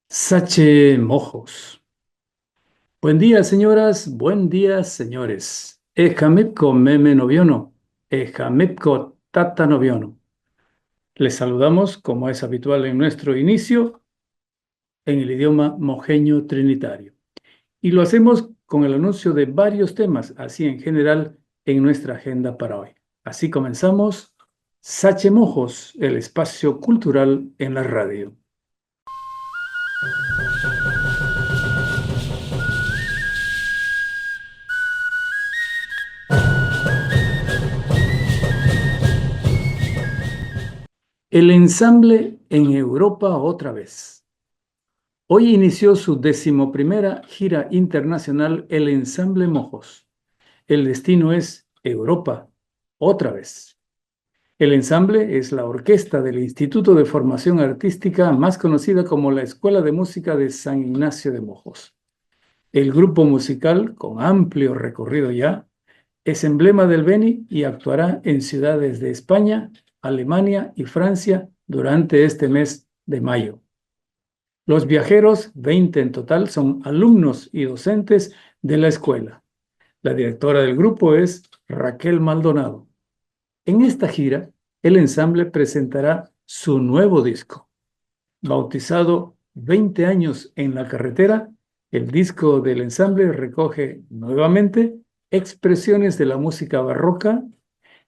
Sache Mojos. Buen día, señoras, buen día, señores. Ejamipko meme noviono, ejamipko tata noviono. Les saludamos, como es habitual en nuestro inicio, en el idioma mojeño trinitario. Y lo hacemos con el anuncio de varios temas, así en general, en nuestra agenda para hoy. Así comenzamos Sache Mojos, el espacio cultural en la radio. El ensamble en Europa otra vez. Hoy inició su 11ª gira internacional el Ensamble Mojos. El destino es Europa, otra vez. El ensamble es la orquesta del Instituto de Formación Artística más conocida como la Escuela de Música de San Ignacio de Mojos. El grupo musical, con amplio recorrido ya, es emblema del Beni y actuará en ciudades de España, Alemania y Francia durante este mes de mayo. Los viajeros, 20 en total, son alumnos y docentes de la escuela. La directora del grupo es Raquel Maldonado. En esta gira, el ensamble presentará su nuevo disco. Bautizado 20 años en la carretera, el disco del ensamble recoge nuevamente expresiones de la música barroca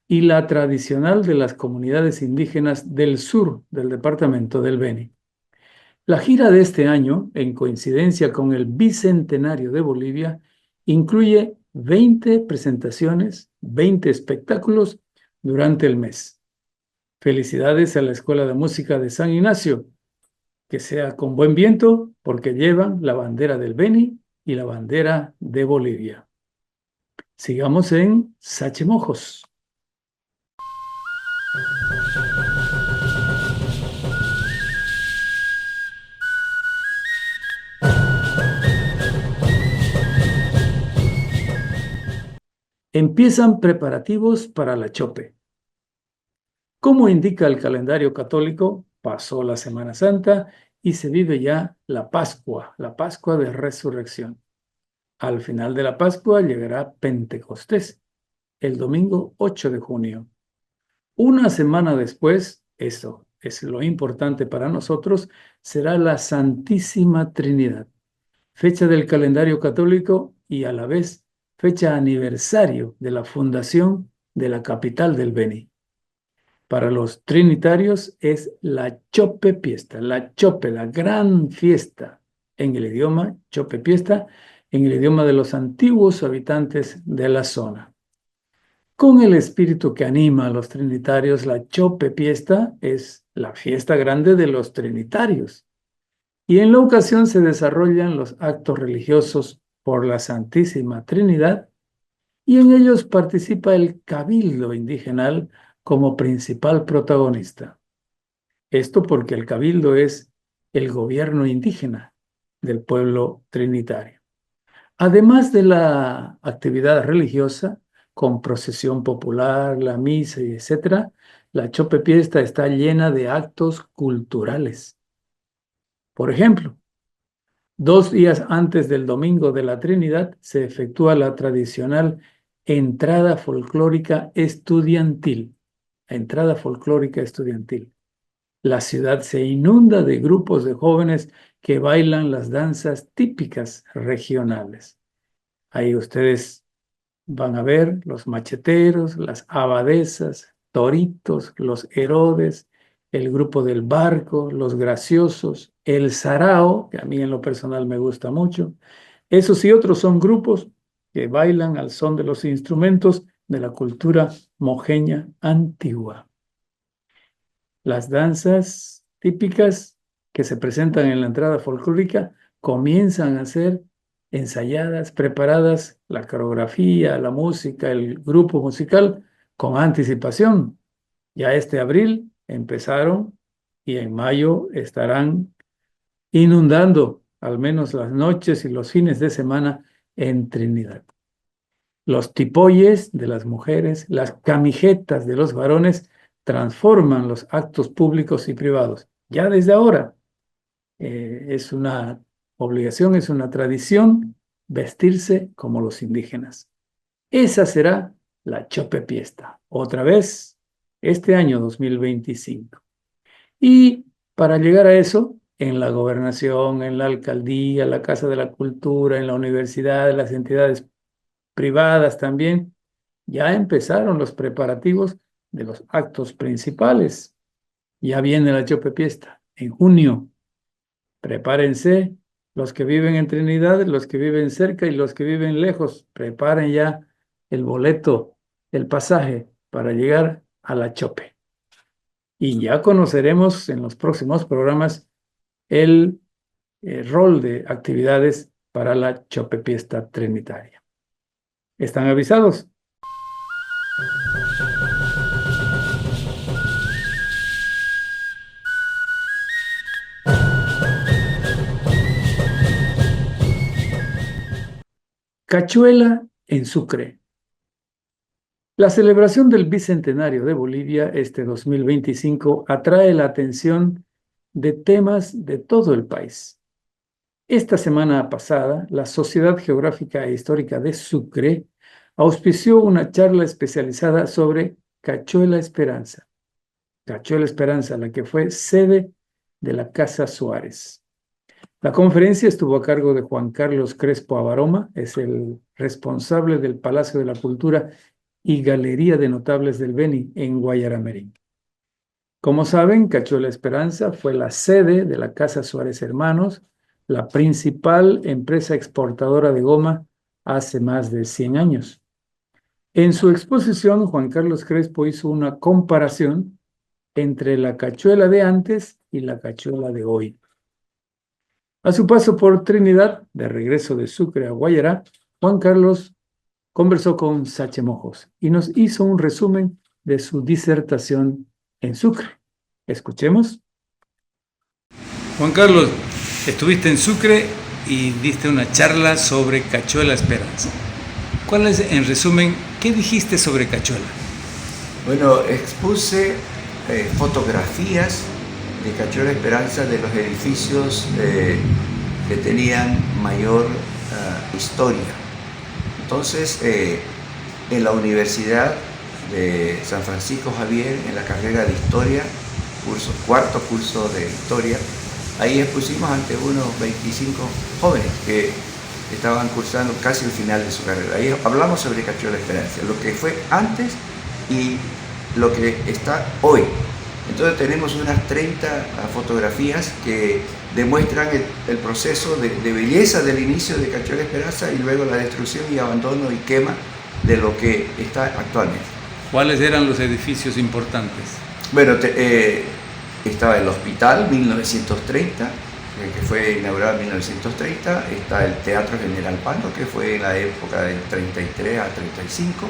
y la tradicional de las comunidades indígenas del sur del departamento del Beni. La gira de este año, en coincidencia con el bicentenario de Bolivia, incluye 20 presentaciones, 20 espectáculos durante el mes. Felicidades a la Escuela de Música de San Ignacio, que sea con buen viento porque llevan la bandera del Beni y la bandera de Bolivia. Sigamos en Sachemojos. Empiezan preparativos para la Chope. Como indica el calendario católico, pasó la Semana Santa y se vive ya la Pascua de Resurrección. Al final de la Pascua llegará Pentecostés, el domingo 8 de junio. Una semana después, eso es lo importante para nosotros, será la Santísima Trinidad, fecha del calendario católico y a la vez fecha aniversario de la fundación de la capital del Beni. Para los trinitarios es la Chope Fiesta, la Chope, la gran fiesta en el idioma Chope Fiesta, en el idioma de los antiguos habitantes de la zona. Con el espíritu que anima a los trinitarios, la Chope Fiesta es la fiesta grande de los trinitarios. Y en la ocasión se desarrollan los actos religiosos por la Santísima Trinidad y en ellos participa el cabildo indigenal como principal protagonista. Esto porque el cabildo es el gobierno indígena del pueblo trinitario. Además de la actividad religiosa, con procesión popular, la misa y etc., la Chope Fiesta está llena de actos culturales. Por ejemplo, 2 días antes del Domingo de la Trinidad se efectúa la tradicional entrada folclórica estudiantil. Entrada folclórica estudiantil. La ciudad se inunda de grupos de jóvenes que bailan las danzas típicas regionales. Ahí ustedes van a ver los macheteros, las abadesas, toritos, los Herodes, el grupo del barco, los graciosos, el sarao, que a mí en lo personal me gusta mucho. Esos y otros son grupos que bailan al son de los instrumentos de la cultura mojeña antigua. Las danzas típicas que se presentan en la entrada folclórica comienzan a ser ensayadas, preparadas, la coreografía, la música, el grupo musical con anticipación. Ya este abril empezaron y en mayo estarán inundando al menos las noches y los fines de semana en Trinidad. Los tipoyes de las mujeres, las camijetas de los varones transforman los actos públicos y privados. Ya desde ahora es una obligación, es una tradición vestirse como los indígenas. Esa será la Chope Fiesta, otra vez este año 2025. Y para llegar a eso, en la gobernación, en la alcaldía, la Casa de la Cultura, en la universidad, en las entidades privadas también, ya empezaron los preparativos de los actos principales. Ya viene la Chope Fiesta en junio. Prepárense, los que viven en Trinidad, los que viven cerca y los que viven lejos, preparen ya el boleto, el pasaje para llegar a la Chope. Y ya conoceremos en los próximos programas el rol de actividades para la Chope Fiesta Trinitaria. ¿Están avisados? Cachuela en Sucre. La celebración del Bicentenario de Bolivia este 2025 atrae la atención de temas de todo el país. Esta semana pasada, la Sociedad Geográfica e Histórica de Sucre auspició una charla especializada sobre Cachuela Esperanza. Cachuela Esperanza, la que fue sede de la Casa Suárez. La conferencia estuvo a cargo de Juan Carlos Crespo Abaroma, es el responsable del Palacio de la Cultura y Galería de Notables del Beni en Guayaramerín. Como saben, Cachuela Esperanza fue la sede de la Casa Suárez Hermanos, la principal empresa exportadora de goma hace más de 100 años. En su exposición, Juan Carlos Crespo hizo una comparación entre la cachuela de antes y la cachuela de hoy. A su paso por Trinidad, de regreso de Sucre a Guayará, Juan Carlos conversó con Sachemojos y nos hizo un resumen de su disertación en Sucre. Escuchemos. Juan Carlos, estuviste en Sucre y diste una charla sobre Cachuela Esperanza. ¿Cuál es, en resumen, qué dijiste sobre Cachuela? Bueno, expuse fotografías de Cachuela Esperanza de los edificios que tenían mayor historia. Entonces, en la Universidad de San Francisco Javier, en la carrera de Historia, cuarto curso de Historia, ahí expusimos ante unos 25 jóvenes que estaban cursando casi el final de su carrera. Ahí hablamos sobre Cachuela Esperanza, lo que fue antes y lo que está hoy. Entonces tenemos unas 30 fotografías que demuestran el proceso de belleza del inicio de Cachuela Esperanza y luego la destrucción y abandono y quema de lo que está actualmente. ¿Cuáles eran los edificios importantes? Bueno, estaba el Hospital 1930, que fue inaugurado en 1930, está el Teatro General Pando, que fue en la época del 33 a 35,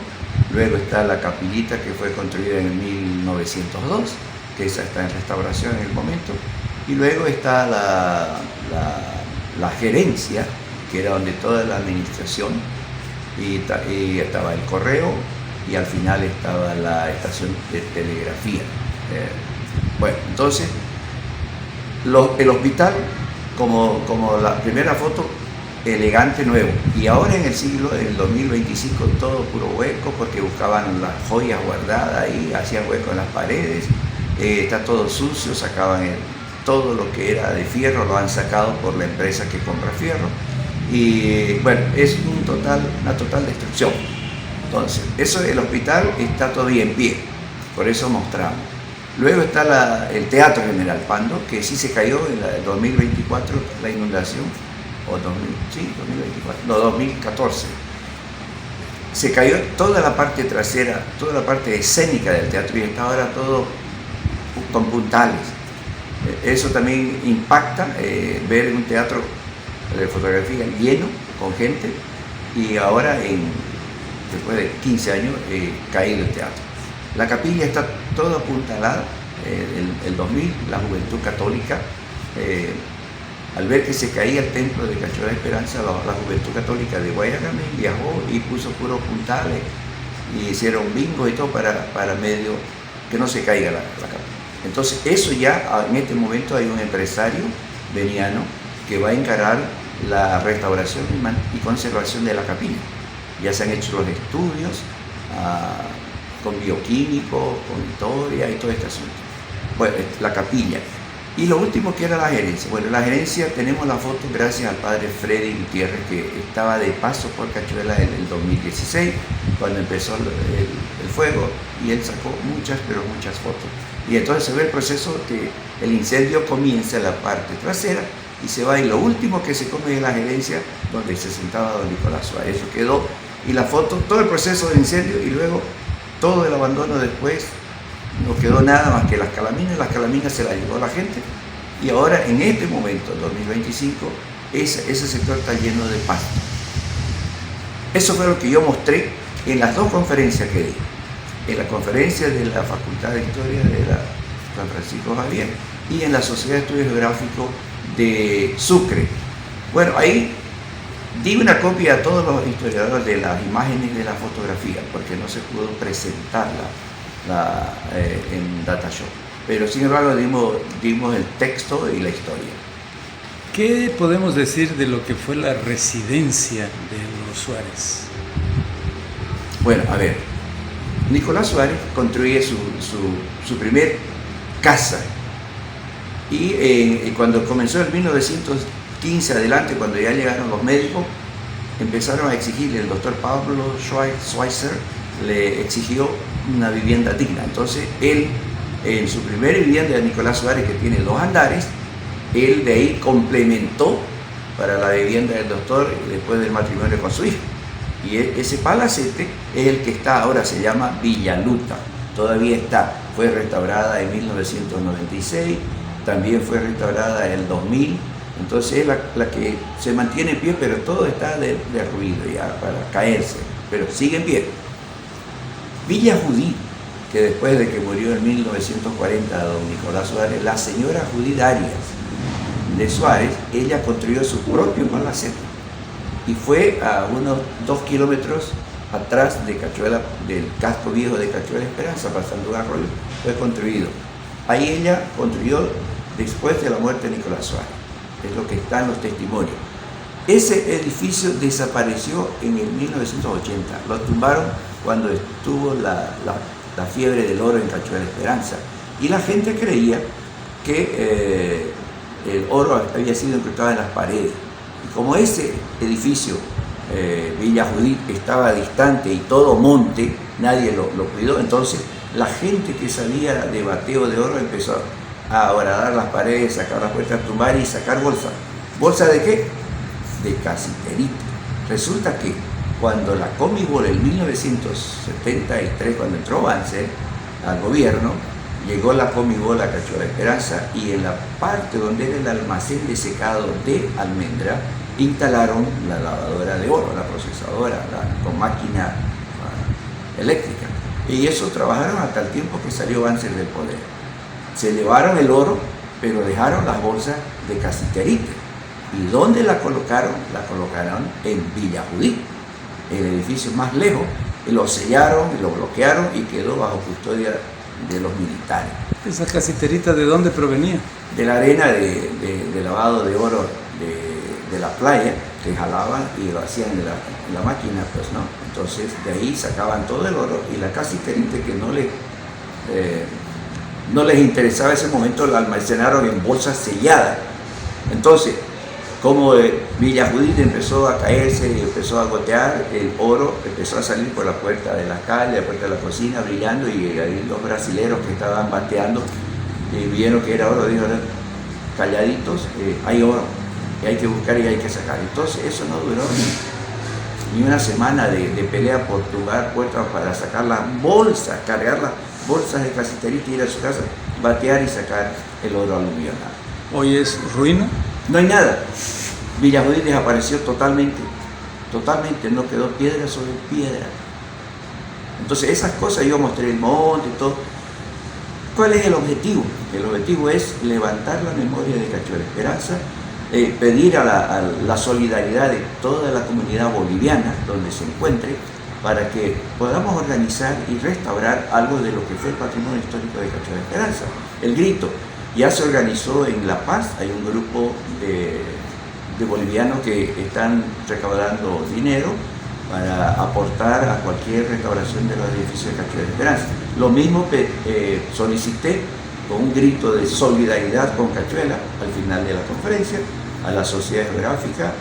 luego está la Capillita, que fue construida en 1902, que esa está en restauración en el momento, y luego está la gerencia, que era donde toda la administración, y estaba el correo, y al final estaba la estación de telegrafía. Bueno, entonces, el hospital, como la primera foto, elegante, nuevo, y ahora en el 2025, todo puro hueco, porque buscaban las joyas guardadas ahí, hacían hueco en las paredes, está todo sucio, sacaban todo lo que era de fierro, lo han sacado por la empresa que compra fierro, y bueno, es una total destrucción. Entonces, el hospital está todavía en pie, por eso mostramos. Luego está el Teatro General Pando, que sí se cayó en el 2024, la inundación, o 2014. Se cayó toda la parte trasera, toda la parte escénica del teatro y está ahora todo con puntales. Eso también impacta, ver un teatro de fotografía lleno, con gente, y ahora, después de 15 años, caído el teatro. La capilla está toda apuntalada. El 2000, la Juventud Católica, al ver que se caía el templo de Cachoeira de Esperanza, la Juventud Católica de Guayagamé viajó y puso puros puntales y hicieron bingo y todo para medio que no se caiga la capilla. Entonces eso ya en este momento hay un empresario veniano que va a encarar la restauración y conservación de la capilla. Ya se han hecho los estudios con bioquímicos, con historia y todo este asunto. Bueno, la capilla. Y lo último que era la gerencia. Bueno, la gerencia tenemos la foto gracias al padre Freddy Gutiérrez, que estaba de paso por Cachuela en el 2016, cuando empezó el fuego, y él sacó muchas, pero muchas fotos. Y entonces se ve el proceso que el incendio comienza en la parte trasera y se va, y lo último que se come es la gerencia donde se sentaba don Nicolás Suárez. Eso quedó, y la foto, todo el proceso de incendio y luego todo el abandono después. No quedó nada más que las calaminas se las llevó la gente, y ahora en este momento, 2025, ese sector está lleno de pasto. Eso fue lo que yo mostré en las dos conferencias que di. En la conferencia de la Facultad de Historia de la San Francisco Javier y en la Sociedad de Estudios Geográficos de Sucre. Bueno, ahí di una copia a todos los historiadores de las imágenes de la fotografía, porque no se pudo presentarla en Datashow, pero sin embargo dimos el texto y la historia. ¿Qué podemos decir de lo que fue la residencia de los Suárez? Bueno, a ver, Nicolás Suárez construye su primer casa, y cuando comenzó en 1915 adelante, cuando ya llegaron los médicos, empezaron a exigirle, el doctor Pablo Schweitzer le exigió una vivienda digna. Entonces él, en su primera vivienda de Nicolás Suárez, que tiene 2 andares, él de ahí complementó para la vivienda del doctor después del matrimonio con su hijo. Y ese palacete es el que está ahora, se llama Villaluta, todavía está, fue restaurada en 1996, también fue restaurada en el 2000, entonces es la que se mantiene en pie, pero todo está derruido ya para caerse, pero sigue en pie. Villa Judí, que después de que murió en 1940 don Nicolás Suárez, la señora Judí Arias de Suárez, ella construyó su propio palacete y fue a unos 2 kilómetros atrás de Cachuela, del casco viejo de Cachuela Esperanza, pasando un arroyo, fue construido. Ahí ella construyó después de la muerte de Nicolás Suárez, es lo que está en los testimonios. Ese edificio desapareció en el 1980, lo tumbaron cuando estuvo la fiebre del oro en Cachuela Esperanza, y la gente creía que el oro había sido encontrado en las paredes, y como ese edificio Villa Judí estaba distante y todo monte, nadie lo cuidó, entonces la gente que sabía de bateo de oro empezó a horadar las paredes, sacar las puertas, tumbar y sacar bolsas. ¿Bolsa de qué? De casiterita. Resulta que cuando la Comibol en 1973, cuando entró Banzer al gobierno, llegó la Comibol a Cachuela Esperanza, y en la parte donde era el almacén de secado de almendra instalaron la lavadora de oro, la procesadora, con máquina eléctrica. Y eso trabajaron hasta el tiempo que salió Banzer del poder. Se llevaron el oro, pero dejaron las bolsas de casiterita. ¿Y dónde la colocaron? La colocaron en Villa Judí, el edificio más lejos, y lo sellaron y lo bloquearon y quedó bajo custodia de los militares. ¿Esa casiterita de dónde provenía? De la arena de lavado de oro de la playa, que jalaban y lo hacían en la máquina, pues no. Entonces de ahí sacaban todo el oro, y la casiterita, que no les interesaba ese momento, la almacenaron en bolsas selladas. Entonces, como Villa Judí empezó a caerse y empezó a gotear, el oro empezó a salir por la puerta de la calle, la puerta de la cocina, brillando, y ahí los brasileros que estaban bateando vieron que era oro, dijeron, calladitos, hay oro, y hay que buscar y hay que sacar. Entonces eso no duró ni una semana de pelea por tumbar puertas para sacar las bolsas, cargar las bolsas de casiterita, ir a su casa, batear y sacar el oro aluvional. ¿Hoy es ruina? No hay nada. Villa Judí desapareció totalmente, no quedó piedra sobre piedra. Entonces esas cosas yo mostré el monte y todo. ¿Cuál es el objetivo? El objetivo es levantar la memoria de Cachuela Esperanza, pedir a la solidaridad de toda la comunidad boliviana donde se encuentre para que podamos organizar y restaurar algo de lo que fue el patrimonio histórico de Cachuela Esperanza. El Grito ya se organizó en La Paz, hay un grupo de bolivianos que están recaudando dinero para aportar a cualquier restauración de los edificios de Cachuela Esperanza. Lo mismo solicité con un grito de solidaridad con Cachuela al final de la conferencia, a la Sociedad Geográfica,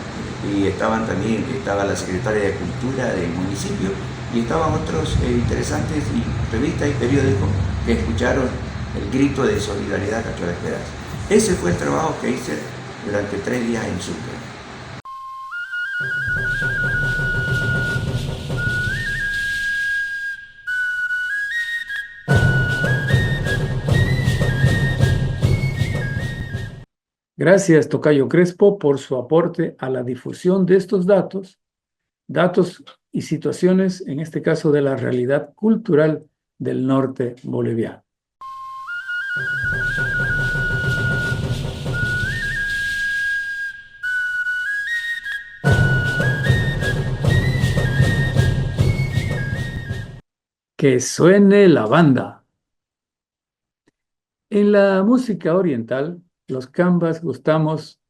y estaba la Secretaria de Cultura del municipio, y estaban otros interesantes revistas y periódicos que escucharon el grito de solidaridad Cachuela Esperanza. Ese fue el trabajo que hice durante 3 días en Sucre. Gracias, Tocayo Crespo, por su aporte a la difusión de estos datos y situaciones, en este caso de la realidad cultural del norte boliviano. Que suene la banda. En la música oriental, los cambas gustamos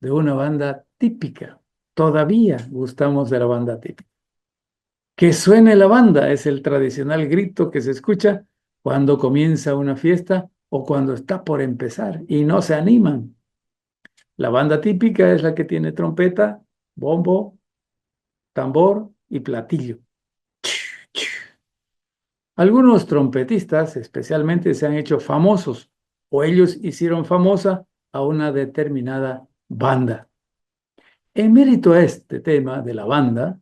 de una banda típica. Todavía gustamos de la banda típica. Que suene la banda es el tradicional grito que se escucha cuando comienza una fiesta o cuando está por empezar y no se animan. La banda típica es la que tiene trompeta, bombo, tambor y platillo. Algunos trompetistas especialmente se han hecho famosos o ellos hicieron famosa a una determinada banda. En mérito a este tema de la banda,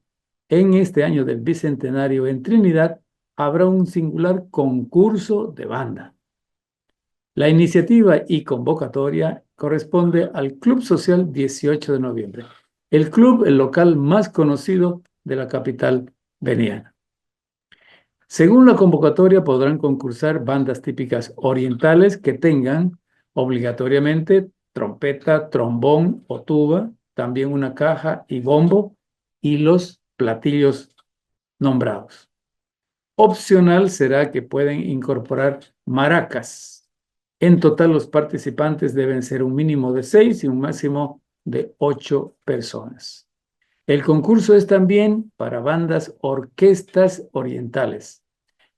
en este año del Bicentenario en Trinidad habrá un singular concurso de banda. La iniciativa y convocatoria corresponde al Club Social 18 de noviembre, el local más conocido de la capital veniana. Según la convocatoria podrán concursar bandas típicas orientales que tengan obligatoriamente trompeta, trombón o tuba, también una caja y bombo y los platillos nombrados. Opcional será que pueden incorporar maracas. En total los participantes deben ser un mínimo de 6 y un máximo de 8 personas. El concurso es también para bandas orquestas orientales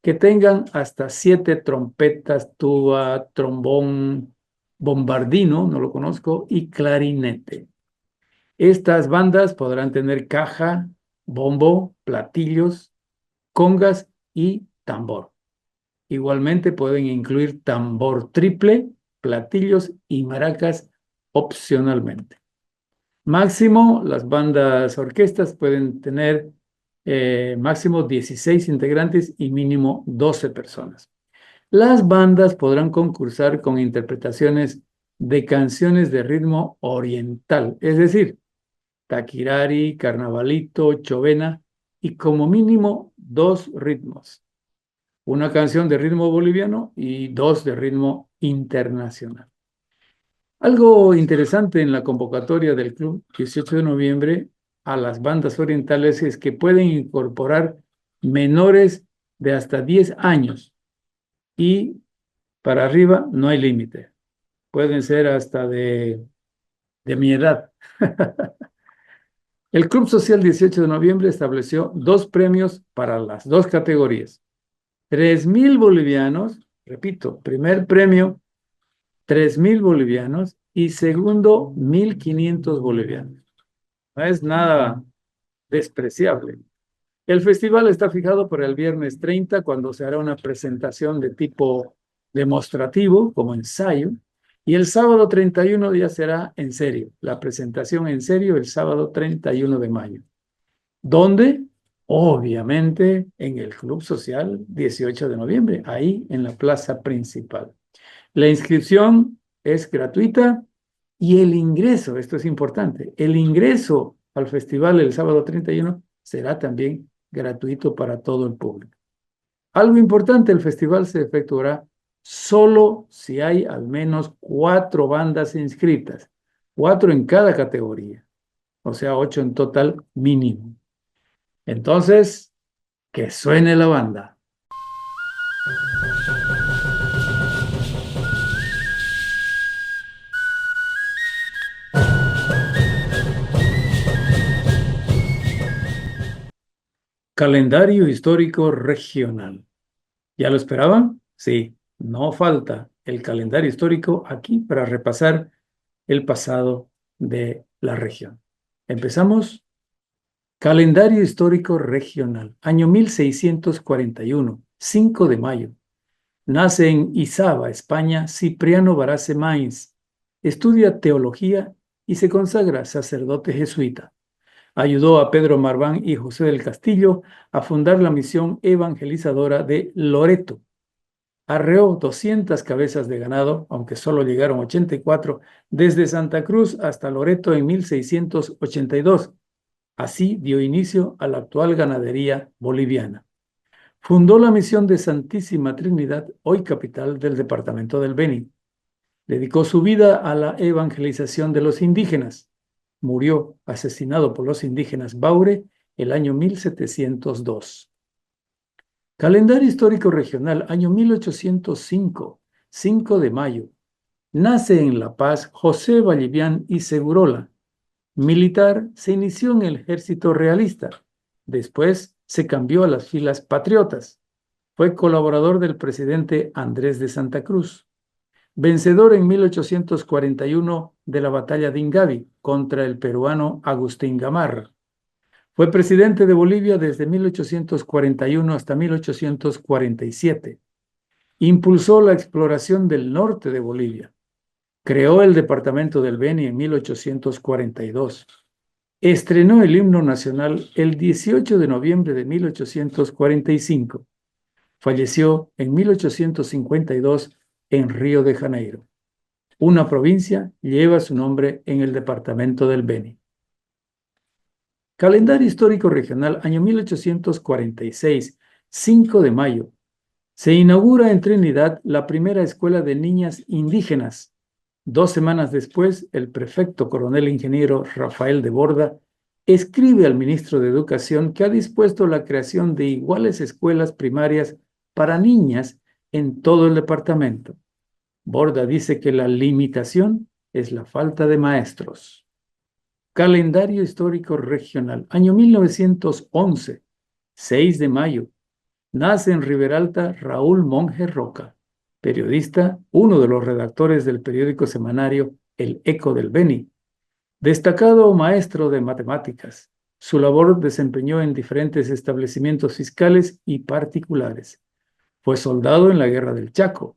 que tengan hasta 7 trompetas, tuba, trombón, bombardino, no lo conozco, y clarinete. Estas bandas podrán tener caja, bombo, platillos, congas y tambor. Igualmente pueden incluir tambor triple, platillos y maracas opcionalmente. Máximo, las bandas orquestas pueden tener máximo 16 integrantes y mínimo 12 personas. Las bandas podrán concursar con interpretaciones de canciones de ritmo oriental, es decir, taquirari, carnavalito, chovena y como mínimo 2 ritmos. Una canción de ritmo boliviano y 2 de ritmo internacional. Algo interesante en la convocatoria del Club 18 de noviembre a las bandas orientales es que pueden incorporar menores de hasta 10 años y para arriba no hay límite. Pueden ser hasta de mi edad. El Club Social 18 de noviembre estableció 2 premios para las 2 categorías. 3,000 bolivianos, repito, primer premio, 3,000 bolivianos y segundo, 1,500 bolivianos. No es nada despreciable. El festival está fijado para el viernes 30, cuando se hará una presentación de tipo demostrativo, como ensayo, y el sábado 31 ya será en serio, la presentación en serio el sábado 31 de mayo. ¿Dónde? Obviamente en el Club Social 18 de noviembre, ahí en la plaza principal. La inscripción es gratuita y el ingreso, esto es importante, el ingreso al festival el sábado 31 será también gratuito para todo el público. Algo importante, el festival se efectuará solo si hay al menos 4 bandas inscritas, 4 en cada categoría, o sea, 8 en total mínimo. Entonces, que suene la banda. Calendario histórico regional. ¿Ya lo esperaban? Sí, no falta el calendario histórico aquí para repasar el pasado de la región. Empezamos. Calendario histórico regional. Año 1641, 5 de mayo. Nace en Isaba, España, Cipriano Barase Mains. Estudia teología y se consagra sacerdote jesuita. Ayudó a Pedro Marván y José del Castillo a fundar la misión evangelizadora de Loreto. Arreó 200 cabezas de ganado, aunque solo llegaron 84, desde Santa Cruz hasta Loreto en 1682. Así dio inicio a la actual ganadería boliviana. Fundó la misión de Santísima Trinidad, hoy capital del departamento del Beni. Dedicó su vida a la evangelización de los indígenas. Murió asesinado por los indígenas Baure el año 1702. Calendario histórico regional, año 1805, 5 de mayo. Nace en La Paz José Vallivián y Segurola. Militar, se inició en el ejército realista. Después se cambió a las filas patriotas. Fue colaborador del presidente Andrés de Santa Cruz. Vencedor en 1841 de la batalla de Ingavi contra el peruano Agustín Gamarra. Fue presidente de Bolivia desde 1841 hasta 1847. Impulsó la exploración del norte de Bolivia. Creó el departamento del Beni en 1842. Estrenó el himno nacional el 18 de noviembre de 1845. Falleció en 1852 en Río de Janeiro. Una provincia lleva su nombre en el departamento del Beni. Calendario histórico regional, año 1846, 5 de mayo. Se inaugura en Trinidad la primera escuela de niñas indígenas. 2 semanas después, el prefecto coronel ingeniero Rafael de Borda escribe al ministro de Educación que ha dispuesto la creación de iguales escuelas primarias para niñas en todo el departamento. Borda dice que la limitación es la falta de maestros. Calendario histórico regional, año 1911, 6 de mayo. Nace en Riberalta Raúl Monge Roca, periodista, uno de los redactores del periódico semanario El Eco del Beni. Destacado maestro de matemáticas, su labor desempeñó en diferentes establecimientos fiscales y particulares. Fue soldado en la Guerra del Chaco.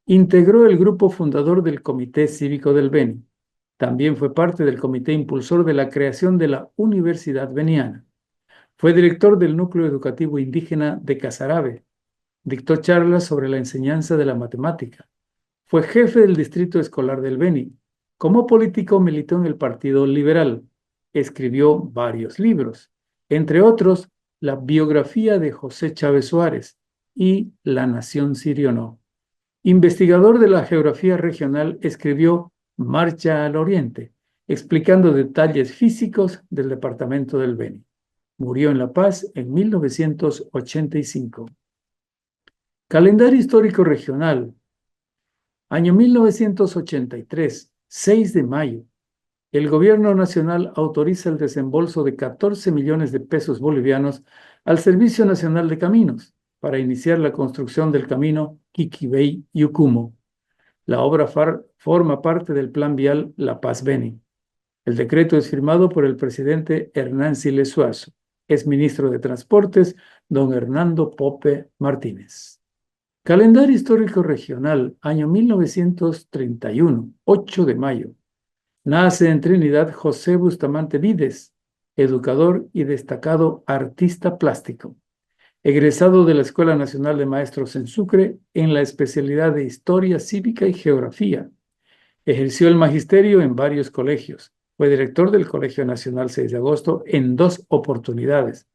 Integró el grupo fundador del Comité Cívico del Beni. También fue parte del comité impulsor de la creación de la Universidad Beniana. Fue director del Núcleo Educativo Indígena de Casarabe. Dictó charlas sobre la enseñanza de la matemática. Fue jefe del Distrito Escolar del Beni. Como político militó en el Partido Liberal. Escribió varios libros, entre otros la biografía de José Chávez Suárez y La Nación Sirionó. Investigador de la geografía regional, escribió Marcha al Oriente, explicando detalles físicos del departamento del Beni. Murió en La Paz en 1985. Calendario histórico regional. Año 1983, 6 de mayo. El gobierno nacional autoriza el desembolso de 14 millones de pesos bolivianos al Servicio Nacional de Caminos para iniciar la construcción del camino Quiquibey-Yucumo. La obra forma parte del Plan Vial La Paz-Beni. El decreto es firmado por el presidente Hernán Siles Suazo. Es ministro de Transportes, don Hernando Pope Martínez. Calendario histórico regional, año 1931, 8 de mayo. Nace en Trinidad José Bustamante Vides, educador y destacado artista plástico. Egresado de la Escuela Nacional de Maestros en Sucre en la especialidad de Historia Cívica y Geografía. Ejerció el magisterio en varios colegios. Fue director del Colegio Nacional 6 de Agosto en 2 oportunidades.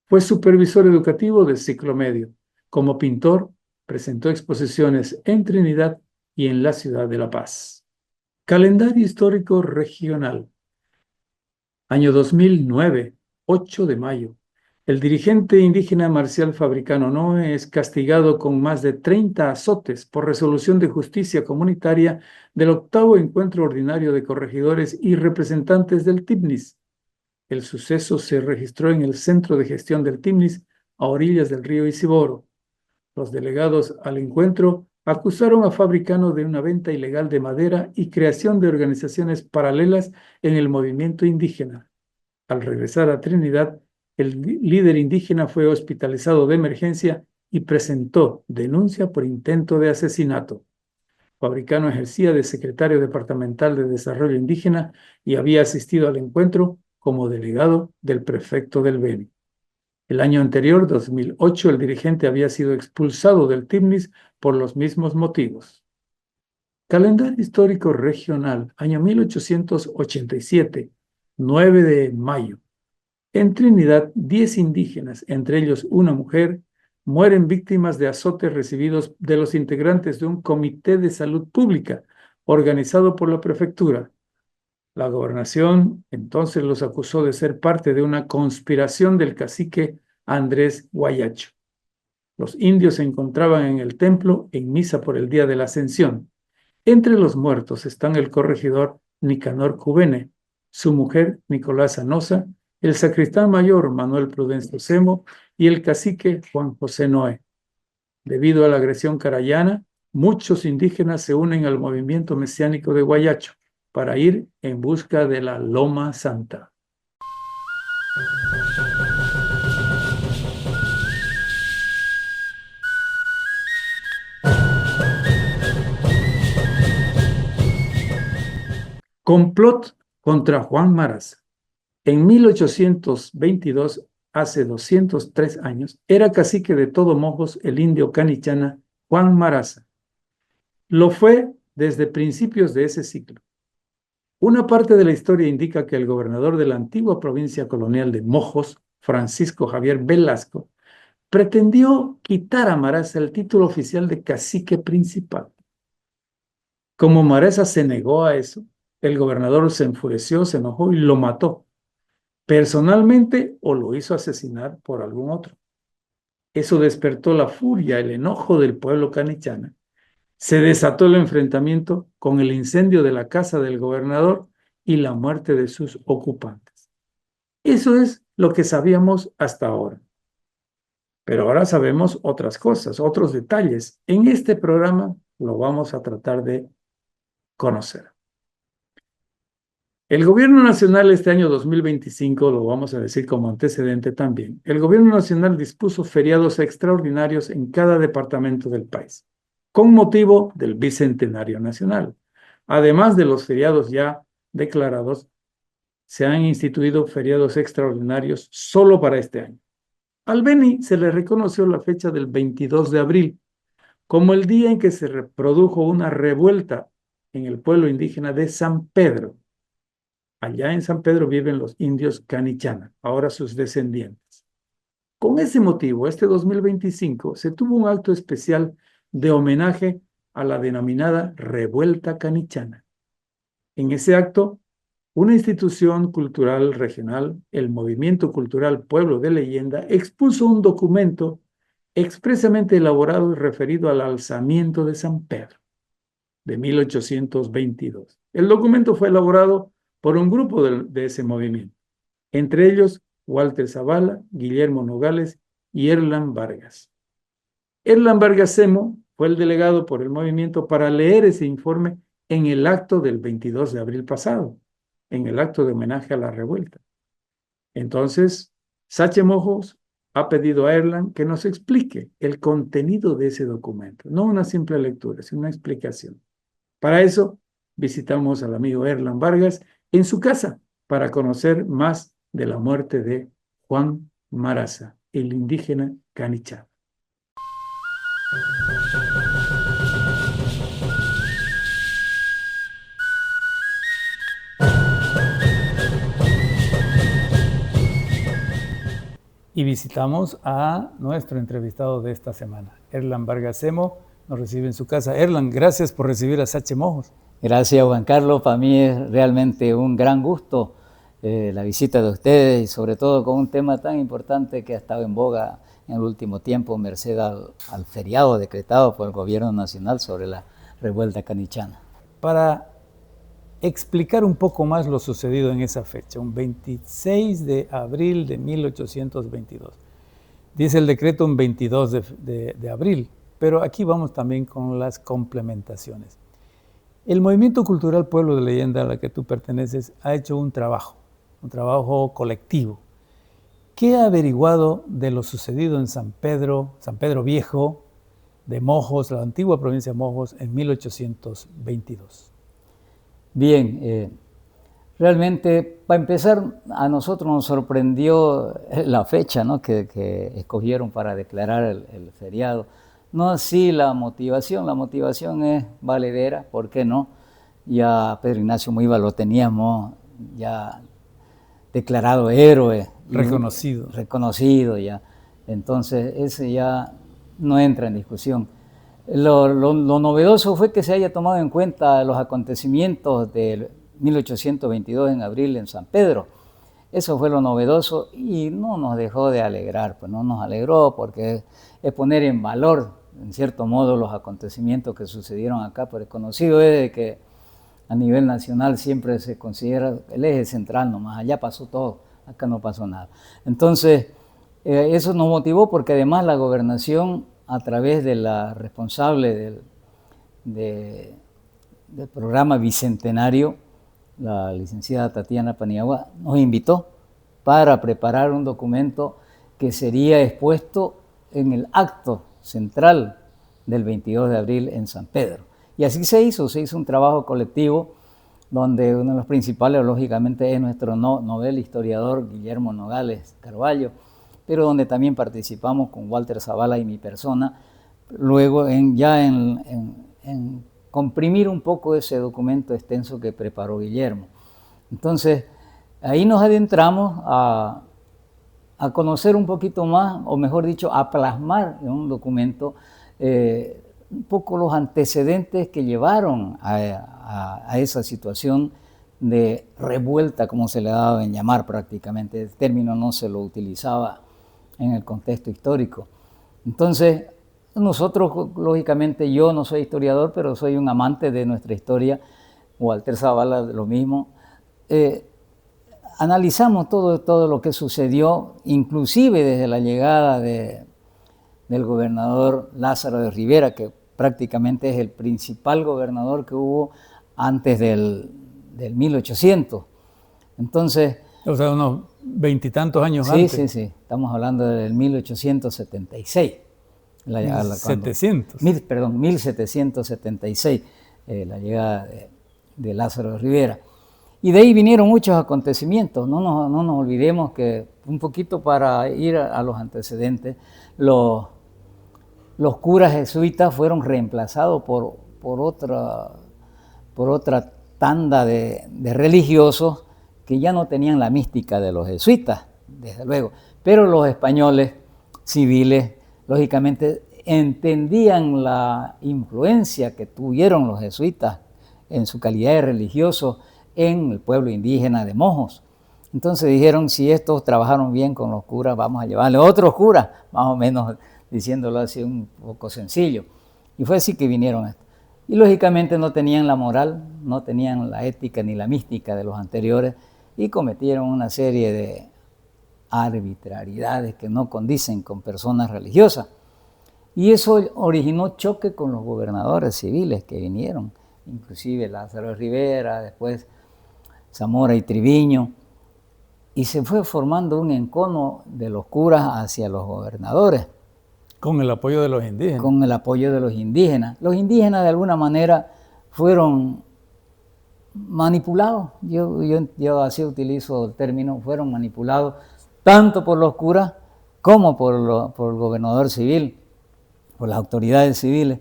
Fue supervisor educativo del ciclo medio. Como pintor, presentó exposiciones en Trinidad y en la ciudad de La Paz. Calendario histórico regional. Año 2009, 8 de mayo. El dirigente indígena Marcial Fabricano Noe es castigado con más de 30 azotes por resolución de justicia comunitaria del octavo encuentro ordinario de corregidores y representantes del TIPNIS. El suceso se registró en el centro de gestión del TIPNIS a orillas del río Isiboro. Los delegados al encuentro acusaron a Fabricano de una venta ilegal de madera y creación de organizaciones paralelas en el movimiento indígena. Al regresar a Trinidad, el líder indígena fue hospitalizado de emergencia y presentó denuncia por intento de asesinato. Fabricano ejercía de secretario departamental de Desarrollo Indígena y había asistido al encuentro como delegado del prefecto del Beni. El año anterior, 2008, el dirigente había sido expulsado del TIPNIS por los mismos motivos. Calendario histórico regional, año 1887, 9 de mayo. En Trinidad, 10 indígenas, entre ellos una mujer, mueren víctimas de azotes recibidos de los integrantes de un comité de salud pública organizado por la prefectura. La gobernación entonces los acusó de ser parte de una conspiración del cacique Andrés Guayacho. Los indios se encontraban en el templo en misa por el día de la Ascensión. Entre los muertos están el corregidor Nicanor Cubene, su mujer Nicolás Anosa, el sacristán mayor Manuel Prudencio Semo y el cacique Juan José Noé. Debido a la agresión carayana, muchos indígenas se unen al movimiento mesiánico de Guayacho para ir en busca de la Loma Santa. Complot contra Juan Maraza. En 1822, hace 203 años, era cacique de Todomojos el indio canichana Juan Maraza. Lo fue desde principios de ese siglo. Una parte de la historia indica que el gobernador de la antigua provincia colonial de Mojos, Francisco Javier Velasco, pretendió quitar a Maraza el título oficial de cacique principal. Como Maraza se negó a eso, el gobernador se enfureció, se enojó y lo mató, personalmente o lo hizo asesinar por algún otro. Eso despertó la furia, el enojo del pueblo canichana. Se desató el enfrentamiento con el incendio de la casa del gobernador y la muerte de sus ocupantes. Eso es lo que sabíamos hasta ahora. Pero ahora sabemos otras cosas, otros detalles. En este programa lo vamos a tratar de conocer. El gobierno nacional este año 2025, lo vamos a decir como antecedente también, el gobierno nacional dispuso feriados extraordinarios en cada departamento del país, con motivo del Bicentenario Nacional. Además de los feriados ya declarados, se han instituido feriados extraordinarios solo para este año. Al Beni se le reconoció la fecha del 22 de abril como el día en que se reprodujo una revuelta en el pueblo indígena de San Pedro. Allá en San Pedro viven los indios canichana, ahora sus descendientes. Con ese motivo, este 2025 se tuvo un acto especial de homenaje a la denominada Revuelta Canichana. En ese acto, una institución cultural regional, el Movimiento Cultural Pueblo de Leyenda, expuso un documento expresamente elaborado y referido al alzamiento de San Pedro de 1822. El documento fue elaborado por un grupo de ese movimiento, entre ellos Walter Zavala, Guillermo Nogales y Erland Vargas. Erland Vargas Semo fue el delegado por el movimiento para leer ese informe en el acto del 22 de abril pasado, en el acto de homenaje a la revuelta. Entonces, Sache Mojos ha pedido a Erland que nos explique el contenido de ese documento, no una simple lectura, sino una explicación. Para eso, visitamos al amigo Erland Vargas en su casa para conocer más de la muerte de Juan Maraza, el indígena canichana. y visitamos a nuestro entrevistado de esta semana, Erlan Vargasemo, nos recibe en su casa. Erlan, gracias por recibir a Sache Mojos. Gracias, Juan Carlos. Para mí es realmente un gran gusto la visita de ustedes y sobre todo con un tema tan importante que ha estado en boga en el último tiempo, merced al feriado decretado por el gobierno nacional sobre la revuelta canichana. Para explicar un poco más lo sucedido en esa fecha, un 26 de abril de 1822. Dice el decreto un 22 de abril, pero aquí vamos también con las complementaciones. El Movimiento Cultural Pueblo de Leyenda, a la que tú perteneces, ha hecho un trabajo colectivo. ¿Qué ha averiguado de lo sucedido en San Pedro Viejo de Mojos, la antigua provincia de Mojos, en 1822? Bien, realmente, para empezar, a nosotros nos sorprendió la fecha, ¿no?, que escogieron para declarar el feriado. No así la motivación es valedera, ¿por qué no? Ya Pedro Ignacio Muiva lo teníamos ya declarado héroe. Reconocido ya. Entonces, ese ya no entra en discusión. Lo novedoso fue que se haya tomado en cuenta los acontecimientos de 1822 en abril en San Pedro. Eso fue lo novedoso y no nos dejó de alegrar, pues no nos alegró porque es poner en valor, en cierto modo, los acontecimientos que sucedieron acá, pero conocido es que a nivel nacional siempre se considera el eje central nomás, allá pasó todo, acá no pasó nada. Entonces, eso nos motivó porque además la gobernación, a través de la responsable del programa bicentenario, la licenciada Tatiana Paniagua, nos invitó para preparar un documento que sería expuesto en el acto central del 22 de abril en San Pedro. Y así se hizo un trabajo colectivo donde uno de los principales, lógicamente, es nuestro novel historiador Guillermo Nogales Carballo, pero donde también participamos con Walter Zavala y mi persona, luego en comprimir un poco ese documento extenso que preparó Guillermo. Entonces, ahí nos adentramos a conocer un poquito más, o mejor dicho, a plasmar en un documento un poco los antecedentes que llevaron a esa situación de revuelta, como se le daba en llamar prácticamente. El término no se lo utilizaba en el contexto histórico. Entonces, nosotros, lógicamente, yo no soy historiador, pero soy un amante de nuestra historia, Walter Zavala lo mismo, analizamos todo lo que sucedió, inclusive desde la llegada del gobernador Lázaro de Rivera, que prácticamente es el principal gobernador que hubo antes del 1800. Entonces, o sea, unos 20 y tantos años antes. Sí, Estamos hablando del 1876. 1776, la llegada de Lázaro de Rivera. Y de ahí vinieron muchos acontecimientos. No nos olvidemos que, un poquito para ir a los antecedentes, los curas jesuitas fueron reemplazados por otra tanda de religiosos que ya no tenían la mística de los jesuitas, desde luego, pero los españoles civiles, lógicamente, entendían la influencia que tuvieron los jesuitas en su calidad de religiosos en el pueblo indígena de Mojos. Entonces dijeron, si estos trabajaron bien con los curas, vamos a llevarle otros curas, más o menos diciéndolo así un poco sencillo. Y fue así que vinieron estos. Y lógicamente no tenían la moral, no tenían la ética ni la mística de los anteriores y cometieron una serie de arbitrariedades que no condicen con personas religiosas. Y eso originó choque con los gobernadores civiles que vinieron, inclusive Lázaro de Rivera, después Zamora y Triviño, y se fue formando un encono de los curas hacia los gobernadores. Con el apoyo de los indígenas. Con el apoyo de los indígenas. Los indígenas de alguna manera fueron manipulados, yo así utilizo el término, fueron manipulados tanto por los curas como por el gobernador civil, por las autoridades civiles.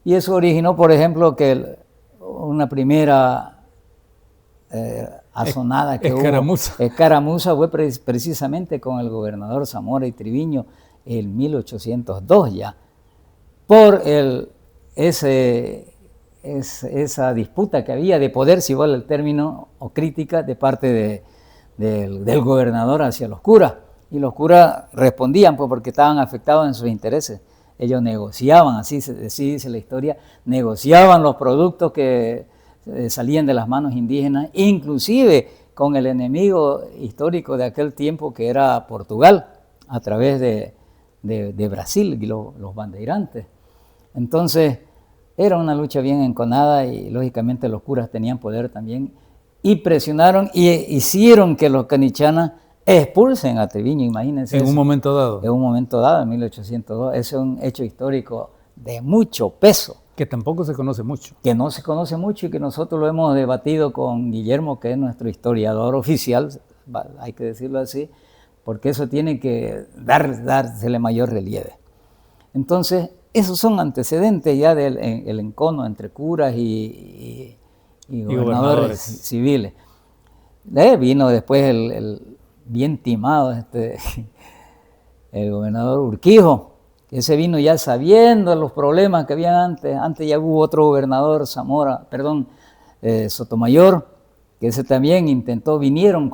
Y eso originó, por ejemplo, que una primera asonada que escaramuza. hubo. Escaramuza fue precisamente con el gobernador Zamora y Triviño en 1802 ya, por esa disputa que había de poder, si vale el término, o crítica de parte del gobernador hacia los curas. Y los curas respondían pues porque estaban afectados en sus intereses. Ellos negociaban, así dice la historia, negociaban los productos que salían de las manos indígenas, inclusive con el enemigo histórico de aquel tiempo que era Portugal, a través de Brasil y los bandeirantes. Entonces era una lucha bien enconada y lógicamente los curas tenían poder también y presionaron y hicieron que los canichanas expulsen a Triviño, imagínense. En un momento dado. En un momento dado, en 1802. Ese es un hecho histórico de mucho peso. Que tampoco se conoce mucho. Que no se conoce mucho y que nosotros lo hemos debatido con Guillermo, que es nuestro historiador oficial, hay que decirlo así, porque eso tiene que dársele mayor relieve. Entonces, esos son antecedentes ya del encono entre curas y gobernadores civiles. Vino después el bien timado el gobernador Urquijo, que ese vino ya sabiendo los problemas que había antes. Antes ya hubo otro gobernador, Sotomayor, que ese también vinieron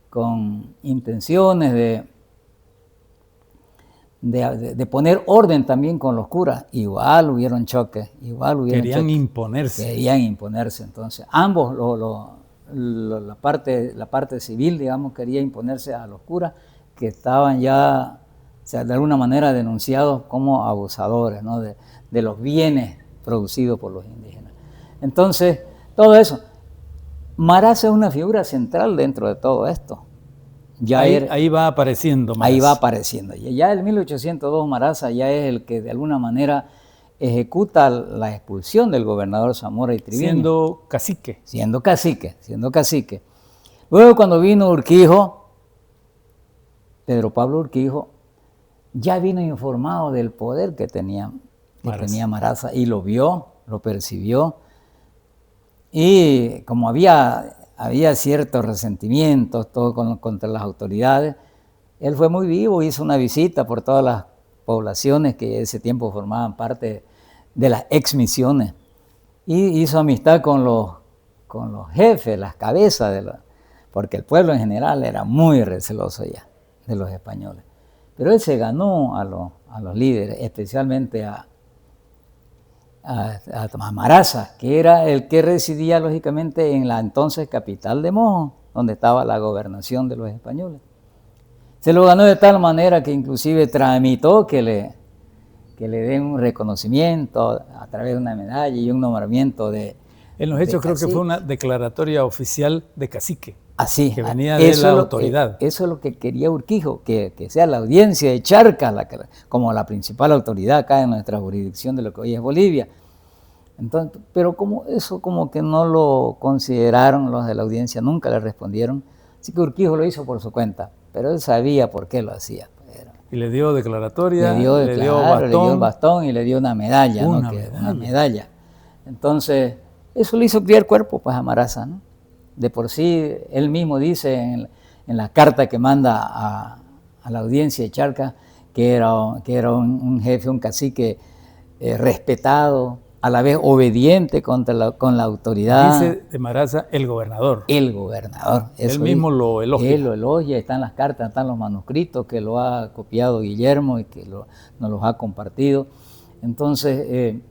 con intenciones de poner orden también con los curas. Igual hubieron choques, Querían imponerse. Entonces, ambos, la parte civil, digamos, quería imponerse a los curas que estaban ya, o sea, de alguna manera denunciados como abusadores, ¿no? de los bienes producidos por los indígenas. Entonces, todo eso. Maraza es una figura central dentro de todo esto. Ahí va apareciendo Maraza. Ahí va apareciendo. Ya en 1802 Maraza ya es el que de alguna manera ejecuta la expulsión del gobernador Zamora y Triviño. Siendo cacique. Luego cuando vino Urquijo, Pedro Pablo Urquijo, ya vino informado del poder que tenía Maraza y lo vio, lo percibió. Y como había ciertos resentimientos contra las autoridades, él fue muy vivo, hizo una visita por todas las poblaciones que ese tiempo formaban parte de las exmisiones y hizo amistad con los jefes, las cabezas, porque el pueblo en general era muy receloso ya de los españoles. Pero él se ganó a los líderes, especialmente a Maraza, que era el que residía lógicamente en la entonces capital de Mojo, donde estaba la gobernación de los españoles. Se lo ganó de tal manera que inclusive tramitó que le den un reconocimiento a través de una medalla y un nombramiento en los hechos creo que fue una declaratoria oficial de cacique. Así. Que venía de la autoridad. Eso es lo que quería Urquijo, que sea la audiencia de Charcas como la principal autoridad acá en nuestra jurisdicción de lo que hoy es Bolivia. Entonces, pero como que no lo consideraron los de la audiencia, nunca le respondieron. Así que Urquijo lo hizo por su cuenta, pero él sabía por qué lo hacía. Y le dio declaratoria, le dio bastón y le dio una medalla. Una medalla. Entonces, eso le hizo criar cuerpo pues, a Maraza, ¿no? De por sí, él mismo dice en la carta que manda a la audiencia de Charcas que era un jefe, un cacique respetado, a la vez obediente con la autoridad. Dice de Maraza el gobernador. El gobernador. Él mismo lo elogia. Él lo elogia, están las cartas, están los manuscritos que lo ha copiado Guillermo y que nos los ha compartido. Entonces,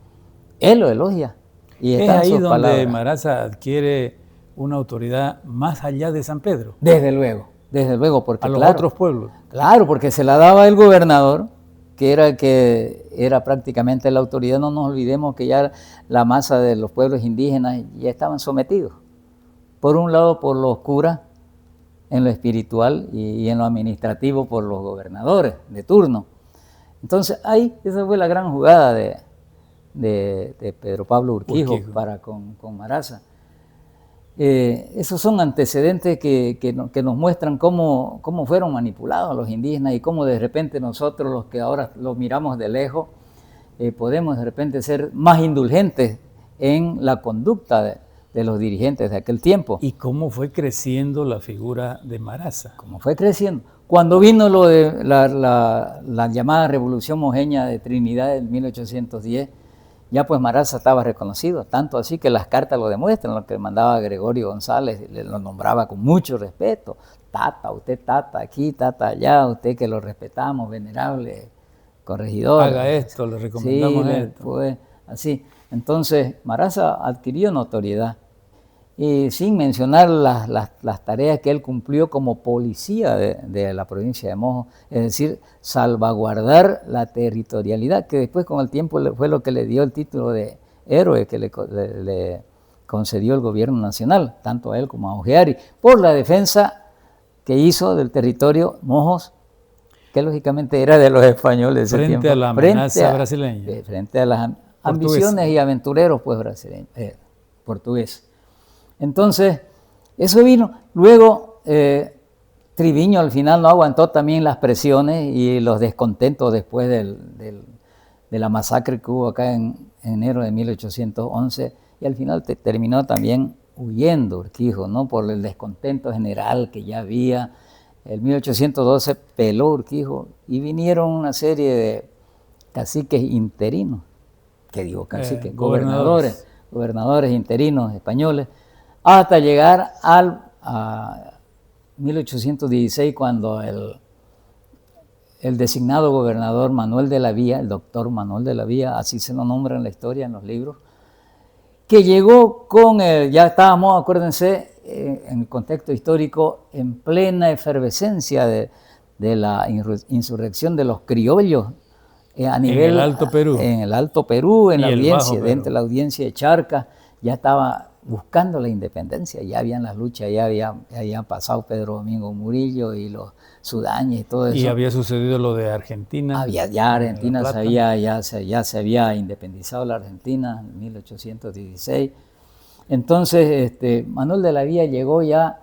él lo elogia. Y es ahí donde Maraza adquiere una autoridad más allá de San Pedro. Desde luego, porque a los otros pueblos. Claro, porque se la daba el gobernador, que era prácticamente la autoridad. No nos olvidemos que ya la masa de los pueblos indígenas ya estaban sometidos. Por un lado por los curas en lo espiritual y en lo administrativo por los gobernadores de turno. Entonces esa fue la gran jugada de Pedro Pablo Urquijo para con Maraza. Esos son antecedentes que nos muestran cómo fueron manipulados los indígenas y cómo de repente nosotros, los que ahora los miramos de lejos, podemos de repente ser más indulgentes en la conducta de los dirigentes de aquel tiempo. ¿Y cómo fue creciendo la figura de Maraza? ¿Cómo fue creciendo? Cuando vino lo de la llamada Revolución Mojeña de Trinidad en 1810, ya pues Maraza estaba reconocido, tanto así que las cartas lo demuestran, lo que mandaba Gregorio González, lo nombraba con mucho respeto. Tata, usted tata aquí, tata allá, usted que lo respetamos, venerable corregidor. Haga esto, le recomendamos esto. Fue así. Entonces Maraza adquirió notoriedad. Y sin mencionar las tareas que él cumplió como policía de la provincia de Mojo, es decir, salvaguardar la territorialidad, que después con el tiempo fue lo que le dio el título de héroe que le concedió el gobierno nacional, tanto a él como a Ojeari, por la defensa que hizo del territorio Mojos, que lógicamente era de los españoles de ese tiempo. Frente a la amenaza brasileña. Frente a las ambiciones y aventureros pues, portugueses. Entonces, eso vino. Luego, Triviño al final no aguantó también las presiones y los descontentos después de la masacre que hubo acá en enero de 1811, y al final terminó también huyendo Urquijo, ¿no? Por el descontento general que ya había. En 1812 peló Urquijo y vinieron una serie de caciques interinos, que digo caciques, gobernadores interinos españoles, hasta llegar a 1816, cuando el designado gobernador Manuel de la Vía, el doctor Manuel de la Vía, así se lo nombra en la historia, en los libros, que llegó con ya estábamos, acuérdense, en el contexto histórico, en plena efervescencia de la insurrección de los criollos a nivel... En el Alto Perú. En el Alto Perú, en la audiencia, dentro de la audiencia de Charcas, ya estaba buscando la independencia, ya habían las luchas, ya habían pasado Pedro Domingo Murillo y los Sudáñez y todo eso. Y había sucedido lo de Argentina. Ya Argentina ya se había independizado la Argentina en 1816. Entonces Manuel de la Vía llegó ya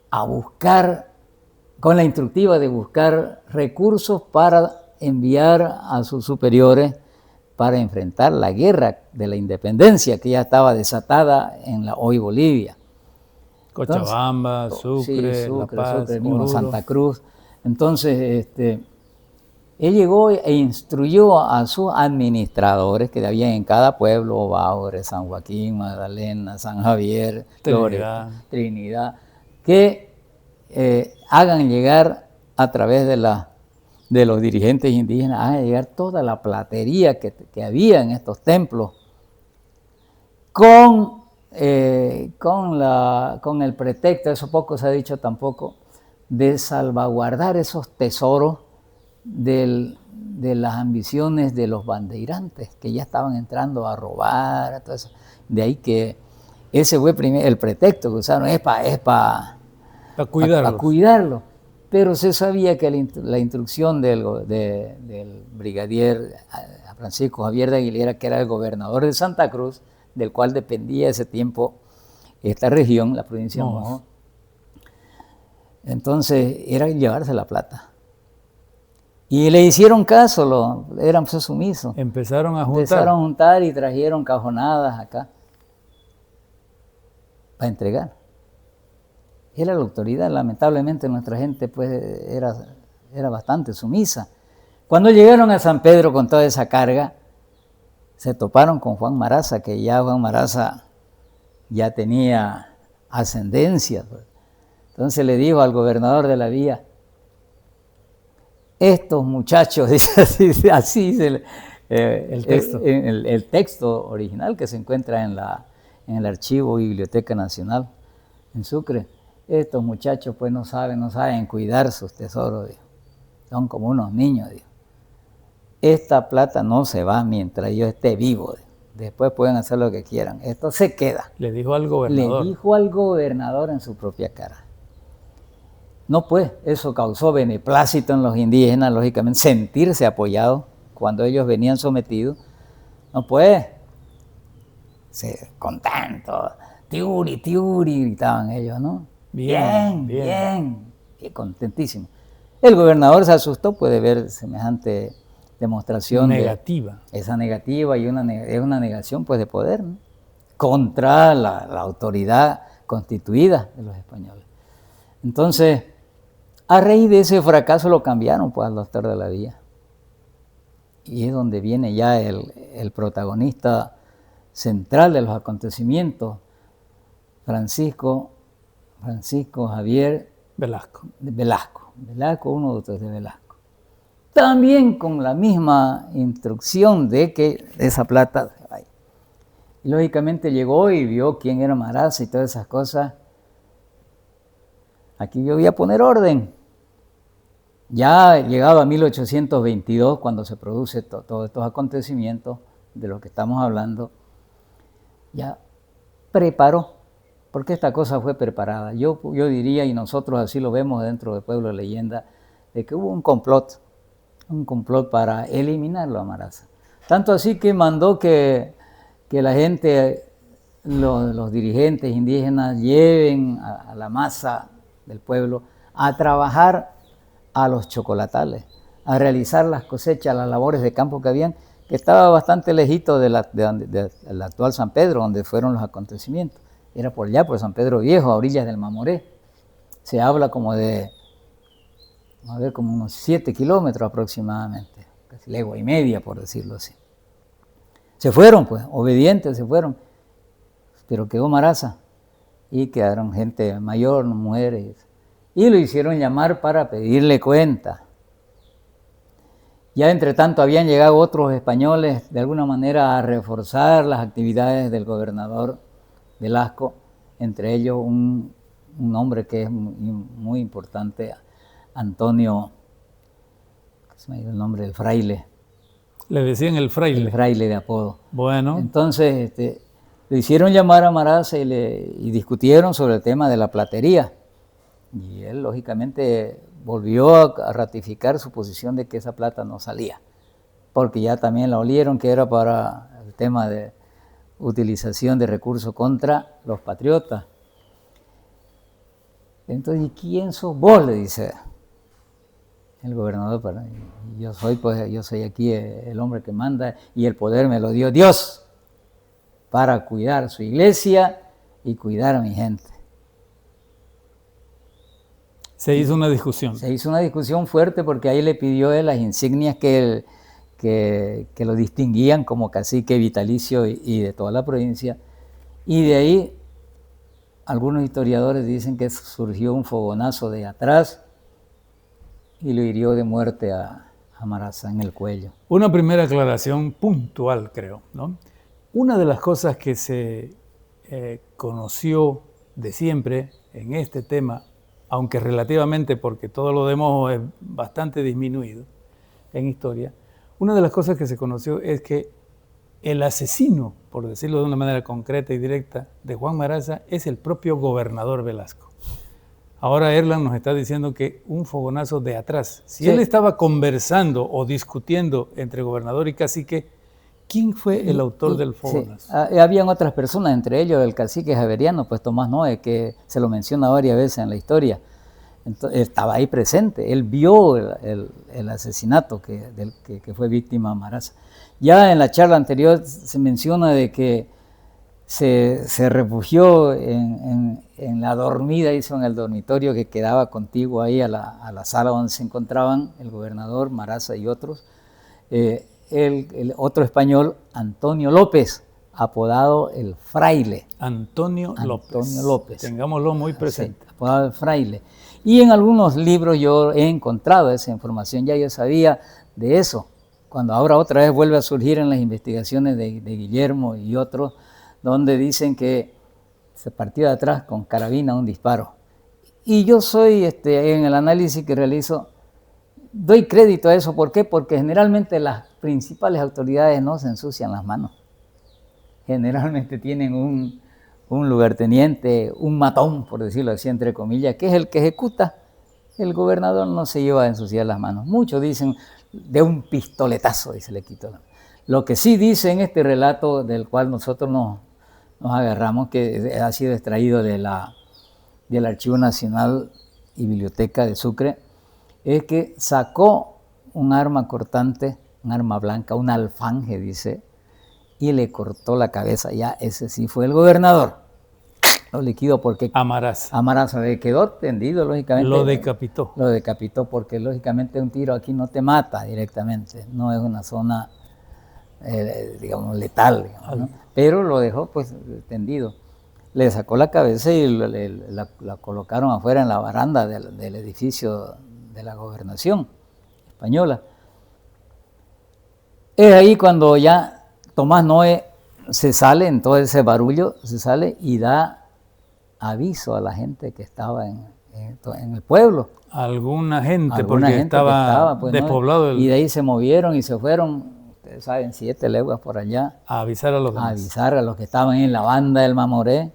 a buscar, con la instructiva de buscar recursos para enviar a sus superiores para enfrentar la guerra de la independencia que ya estaba desatada en la hoy Bolivia. Cochabamba, Sucre, La Paz, Sucre, mismo Santa Cruz. Entonces, él llegó e instruyó a sus administradores que había en cada pueblo, Baure, San Joaquín, Magdalena, San Javier, Trinidad, que hagan llegar a través de los dirigentes indígenas, hagan llegar toda la platería que había en estos templos con el pretexto, eso poco se ha dicho tampoco, de salvaguardar esos tesoros de las ambiciones de los bandeirantes que ya estaban entrando a robar, todo eso. De ahí que ese fue el pretexto que usaron, es para cuidarlo. Pero se sabía que la instrucción del brigadier Francisco Javier de Aguilera, que era el gobernador de Santa Cruz, del cual dependía ese tiempo esta región, la provincia de Mojo, entonces era llevarse la plata. Y le hicieron caso, eran sumisos. Empezaron a juntar y trajeron cajonadas acá para entregar. Era la autoridad, lamentablemente nuestra gente pues era bastante sumisa. Cuando llegaron a San Pedro con toda esa carga, se toparon con Juan Maraza, que ya Juan Maraza ya tenía ascendencia. Entonces le dijo al gobernador de la Vía, estos muchachos, dice así el texto. El texto original que se encuentra en el archivo Biblioteca Nacional en Sucre, estos muchachos pues no saben cuidar sus tesoros, dijo. Son como unos niños, dijo. Esta plata no se va mientras yo esté vivo, dijo. Después pueden hacer lo que quieran, esto se queda. Le dijo al gobernador. Le dijo al gobernador en su propia cara. No, pues, eso causó beneplácito en los indígenas, lógicamente, sentirse apoyados cuando ellos venían sometidos. No, pues, contentos, tiuri, gritaban ellos, ¿no? Bien, y contentísimo. El gobernador se asustó, puede ver semejante demostración negativa. Esa negativa y es una negación pues de poder, ¿no? contra la autoridad constituida de los españoles. Entonces, a raíz de ese fracaso lo cambiaron pues, al doctor de la Villa. Y es donde viene ya el protagonista central de los acontecimientos, Francisco Javier Velasco. Velasco, uno de Velasco. También con la misma instrucción de que esa plata se vaya. Y lógicamente llegó y vio quién era Maraza y todas esas cosas. Aquí yo voy a poner orden. Ya llegado a 1822, cuando se produce todos estos acontecimientos de los que estamos hablando, ya preparó, porque esta cosa fue preparada. Yo diría, y nosotros así lo vemos dentro del Pueblo de Leyenda, de que hubo un complot para eliminarlo a Maraza. Tanto así que mandó que la gente, los dirigentes indígenas, lleven a la masa del pueblo a trabajar a los chocolatales, a realizar las cosechas, las labores de campo que habían, que estaba bastante lejito del actual San Pedro, donde fueron los acontecimientos. Era por allá, por San Pedro Viejo, a orillas del Mamoré. Se habla como de, como unos 7 kilómetros aproximadamente, casi legua y media, por decirlo así. Se fueron, pues, obedientes se fueron, pero quedó Maraza y quedaron gente mayor, mujeres, y lo hicieron llamar para pedirle cuenta. Ya entre tanto habían llegado otros españoles de alguna manera a reforzar las actividades del gobernador Velasco, entre ellos un hombre que es muy importante, Antonio, se me ha ido el nombre del fraile. Le decían el fraile. El fraile de apodo. Bueno. Entonces le hicieron llamar a Maraza y discutieron sobre el tema de la platería. Y él, lógicamente, volvió a ratificar su posición de que esa plata no salía, porque ya también la olieron que era para el tema de utilización de recursos contra los patriotas. Entonces, ¿y quién sos vos?, le dice el gobernador. Yo soy aquí el hombre que manda y el poder me lo dio Dios para cuidar su iglesia y cuidar a mi gente. Se hizo una discusión. Se hizo una discusión fuerte porque ahí le pidió él las insignias que lo distinguían como cacique vitalicio y de toda la provincia. Y de ahí algunos historiadores dicen que surgió un fogonazo de atrás y lo hirió de muerte a Maraza en el cuello. Una primera aclaración puntual, creo, ¿no? Una de las cosas que se conoció de siempre en este tema, aunque relativamente, porque todo lo demás es bastante disminuido en historia, una de las cosas que se conoció es que el asesino, por decirlo de una manera concreta y directa, de Juan Maraza es el propio gobernador Velasco. Ahora Erland nos está diciendo que un fogonazo de atrás. Si él estaba conversando o discutiendo entre gobernador y cacique, ¿quién fue el autor del fogonazo? Sí. Habían otras personas, entre ellos el cacique javeriano, pues Tomás Noé, que se lo menciona varias veces en la historia. Entonces, estaba ahí presente, él vio el asesinato que fue víctima Maraza. Ya en la charla anterior se menciona de que se refugió en la dormida, hizo en el dormitorio que quedaba contiguo ahí a la sala donde se encontraban el gobernador, Maraza y otros. El otro español, Antonio López, apodado el fraile. Antonio López. Tengámoslo muy presente. Sí, apodado el fraile. Y en algunos libros yo he encontrado esa información, ya yo sabía de eso, cuando ahora otra vez vuelve a surgir en las investigaciones de Guillermo y otros, donde dicen que se partió de atrás con carabina un disparo. Y yo soy, en el análisis que realizo, doy crédito a eso. ¿Por qué? Porque generalmente las principales autoridades no se ensucian las manos. Generalmente tienen un lugarteniente, un matón, por decirlo así, entre comillas, que es el que ejecuta. El gobernador no se lleva a ensuciar las manos. Muchos dicen de un pistoletazo y se le quitó la mano. Lo que sí dice en este relato del cual nosotros nos agarramos, que ha sido extraído del Archivo Nacional y Biblioteca de Sucre, es que sacó un arma cortante, un arma blanca, un alfanje, dice, y le cortó la cabeza. Ya ese sí fue el gobernador. Lo liquidó porque Amaraza quedó tendido, lógicamente. Lo decapitó. Lo decapitó porque, lógicamente, un tiro aquí no te mata directamente. No es una zona, digamos, letal, digamos, ¿no? Pero lo dejó, pues, tendido. Le sacó la cabeza y la colocaron afuera en la baranda del edificio de la gobernación española. Es ahí cuando ya Tomás Noé se sale, en todo ese barullo, se sale y da aviso a la gente que estaba en el pueblo. Alguna gente estaba pues, despoblado. ¿no? Y de ahí se movieron y se fueron, ustedes saben, 7 leguas por allá. A avisar a los demás. A avisar a los que estaban en la banda del Mamoré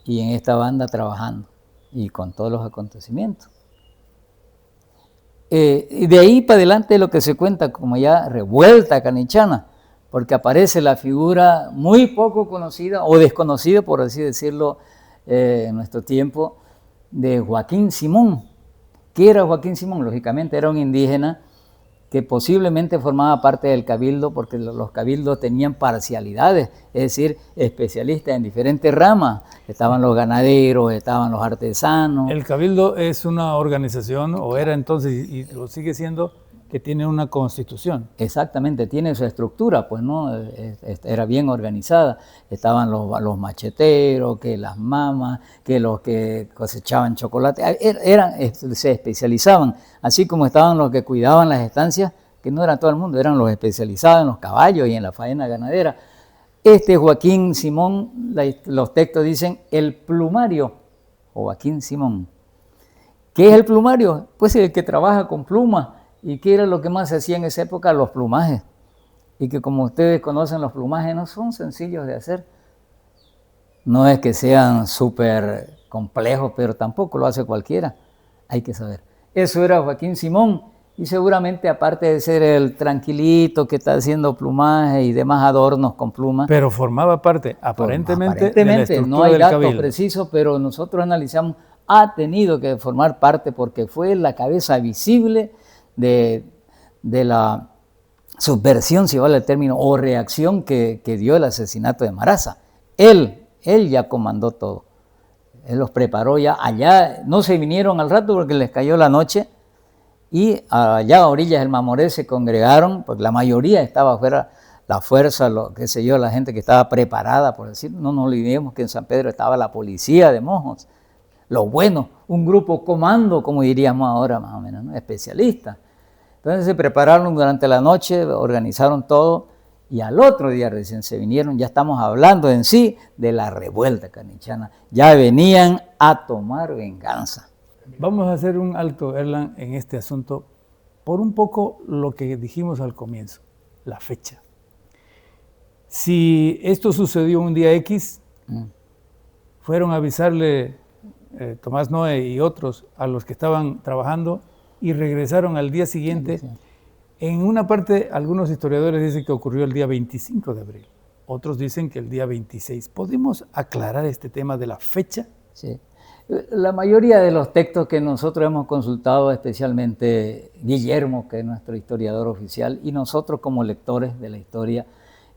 y en esta banda trabajando y con todos los acontecimientos. Y de ahí para adelante lo que se cuenta como ya revuelta canichana, porque aparece la figura muy poco conocida o desconocida, por así decirlo, en nuestro tiempo, de Joaquín Simón. ¿Qué era Joaquín Simón? Lógicamente era un indígena que posiblemente formaba parte del cabildo, porque los cabildos tenían parcialidades, es decir, especialistas en diferentes ramas. Estaban los ganaderos, estaban los artesanos. El cabildo es una organización, o era entonces, y lo sigue siendo, que tiene una constitución. Exactamente, tiene su estructura, pues, ¿no? Era bien organizada. Estaban los macheteros, que las mamas, que los que cosechaban chocolate, se especializaban, así como estaban los que cuidaban las estancias, que no era todo el mundo, eran los especializados en los caballos y en la faena ganadera. Joaquín Simón, los textos dicen el plumario, Joaquín Simón. ¿Qué es el plumario? Pues el que trabaja con plumas. ¿Y qué era lo que más se hacía en esa época? Los plumajes. Y que como ustedes conocen, los plumajes no son sencillos de hacer. No es que sean súper complejos, pero tampoco lo hace cualquiera. Hay que saber. Eso era Joaquín Simón. Y seguramente, aparte de ser el tranquilito que está haciendo plumaje y demás adornos con plumas. Pero formaba parte, aparentemente de la estructura no hay del datos cabildo. precisos, pero nosotros analizamos, ha tenido que formar parte porque fue la cabeza visible de la subversión, si vale el término, o reacción que dio el asesinato de Maraza. Él ya comandó todo. Él los preparó ya allá. No se vinieron al rato porque les cayó la noche y allá a orillas del Mamoré se congregaron, porque la mayoría estaba afuera, la fuerza, la gente que estaba preparada, por decir. No nos olvidemos que en San Pedro estaba la policía de Mojos, lo bueno, un grupo comando, como diríamos ahora más o menos, ¿no? Especialistas. Entonces se prepararon durante la noche, organizaron todo y al otro día recién se vinieron. Ya estamos hablando en sí de la revuelta canichana. Ya venían a tomar venganza. Vamos a hacer un alto, Erland, en este asunto por un poco lo que dijimos al comienzo, la fecha. Si esto sucedió un día X, fueron a avisarle Tomás Noé y otros a los que estaban trabajando y regresaron al día siguiente. Sí. En una parte, algunos historiadores dicen que ocurrió el día 25 de abril, otros dicen que el día 26. ¿Podemos aclarar este tema de la fecha? Sí. La mayoría de los textos que nosotros hemos consultado, especialmente Guillermo, que es nuestro historiador oficial, y nosotros como lectores de la historia,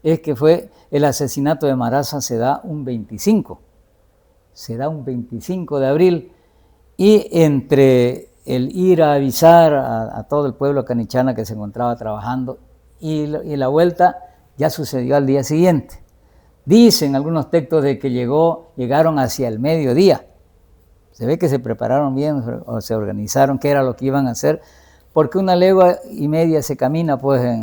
es que fue el asesinato de Maraza se da un 25 de abril, y entre el ir a avisar a todo el pueblo canichana que se encontraba trabajando y la vuelta ya sucedió al día siguiente. Dicen algunos textos de que llegaron hacia el mediodía. Se ve que se prepararon bien o se organizaron qué era lo que iban a hacer, porque 1,5 leguas se camina pues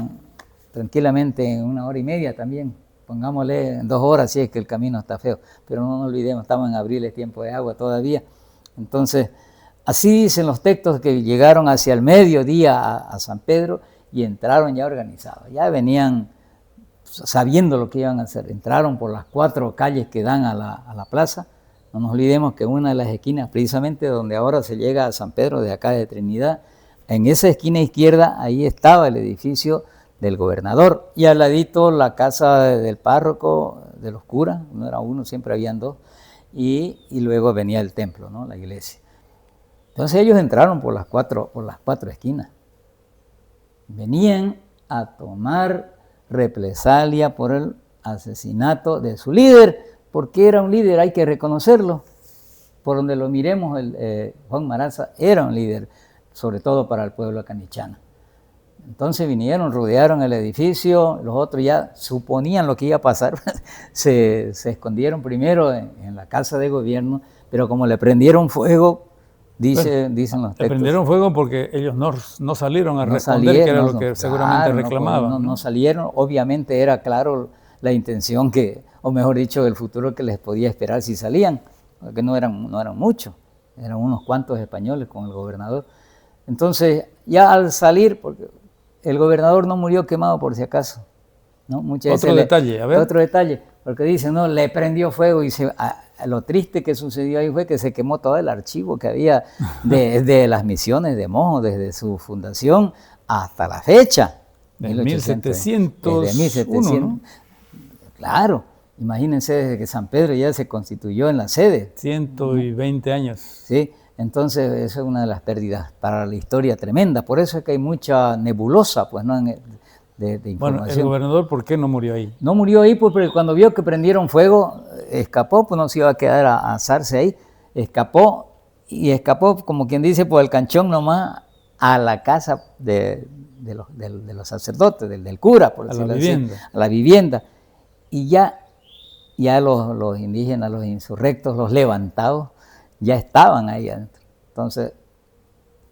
tranquilamente en 1 hora y media también. Pongámosle en 2 horas si es que el camino está feo, pero no nos olvidemos, estamos en abril, es tiempo de agua todavía. Entonces, así dicen los textos que llegaron hacia el mediodía a San Pedro y entraron ya organizados. Ya venían sabiendo lo que iban a hacer. Entraron por las 4 calles que dan a la plaza. No nos olvidemos que una de las esquinas, precisamente donde ahora se llega a San Pedro, de acá de Trinidad, en esa esquina izquierda, ahí estaba el edificio del gobernador, y al ladito la casa del párroco, de los curas, no era uno, siempre habían 2, y luego venía el templo, ¿no? La iglesia. Entonces ellos entraron por las cuatro esquinas. Venían a tomar represalia por el asesinato de su líder, porque era un líder, hay que reconocerlo. Por donde lo miremos, Juan Maraza era un líder, sobre todo para el pueblo canichano. Entonces vinieron, rodearon el edificio, los otros ya suponían lo que iba a pasar, se escondieron primero en la casa de gobierno, pero como le prendieron fuego, dicen los textos. Le prendieron fuego porque ellos no salieron a responder, que era lo que seguramente reclamaban. No salieron, obviamente era claro la intención que, o mejor dicho, el futuro que les podía esperar si salían, porque no eran muchos, eran unos cuantos españoles con el gobernador. Entonces, ya al salir, porque el gobernador no murió quemado por si acaso, ¿no? Otro detalle, a ver. Otro detalle, porque dicen, no, le prendió fuego y lo triste que sucedió ahí fue que se quemó todo el archivo que había de las misiones de Mojo, desde su fundación hasta la fecha. Desde 1701, ¿no? Claro, imagínense desde que San Pedro ya se constituyó en la sede. 120 años. Sí, entonces eso es una de las pérdidas para la historia tremenda. Por eso es que hay mucha nebulosa, pues, ¿no? De información. Bueno, el gobernador, ¿por qué no murió ahí? No murió ahí porque cuando vio que prendieron fuego, escapó, pues no se iba a quedar a asarse ahí. Escapó como quien dice, por el canchón nomás, a la casa de los sacerdotes, del cura, por decirlo así, a la vivienda. Y ya los indígenas, los insurrectos, los levantados, ya estaban ahí adentro. Entonces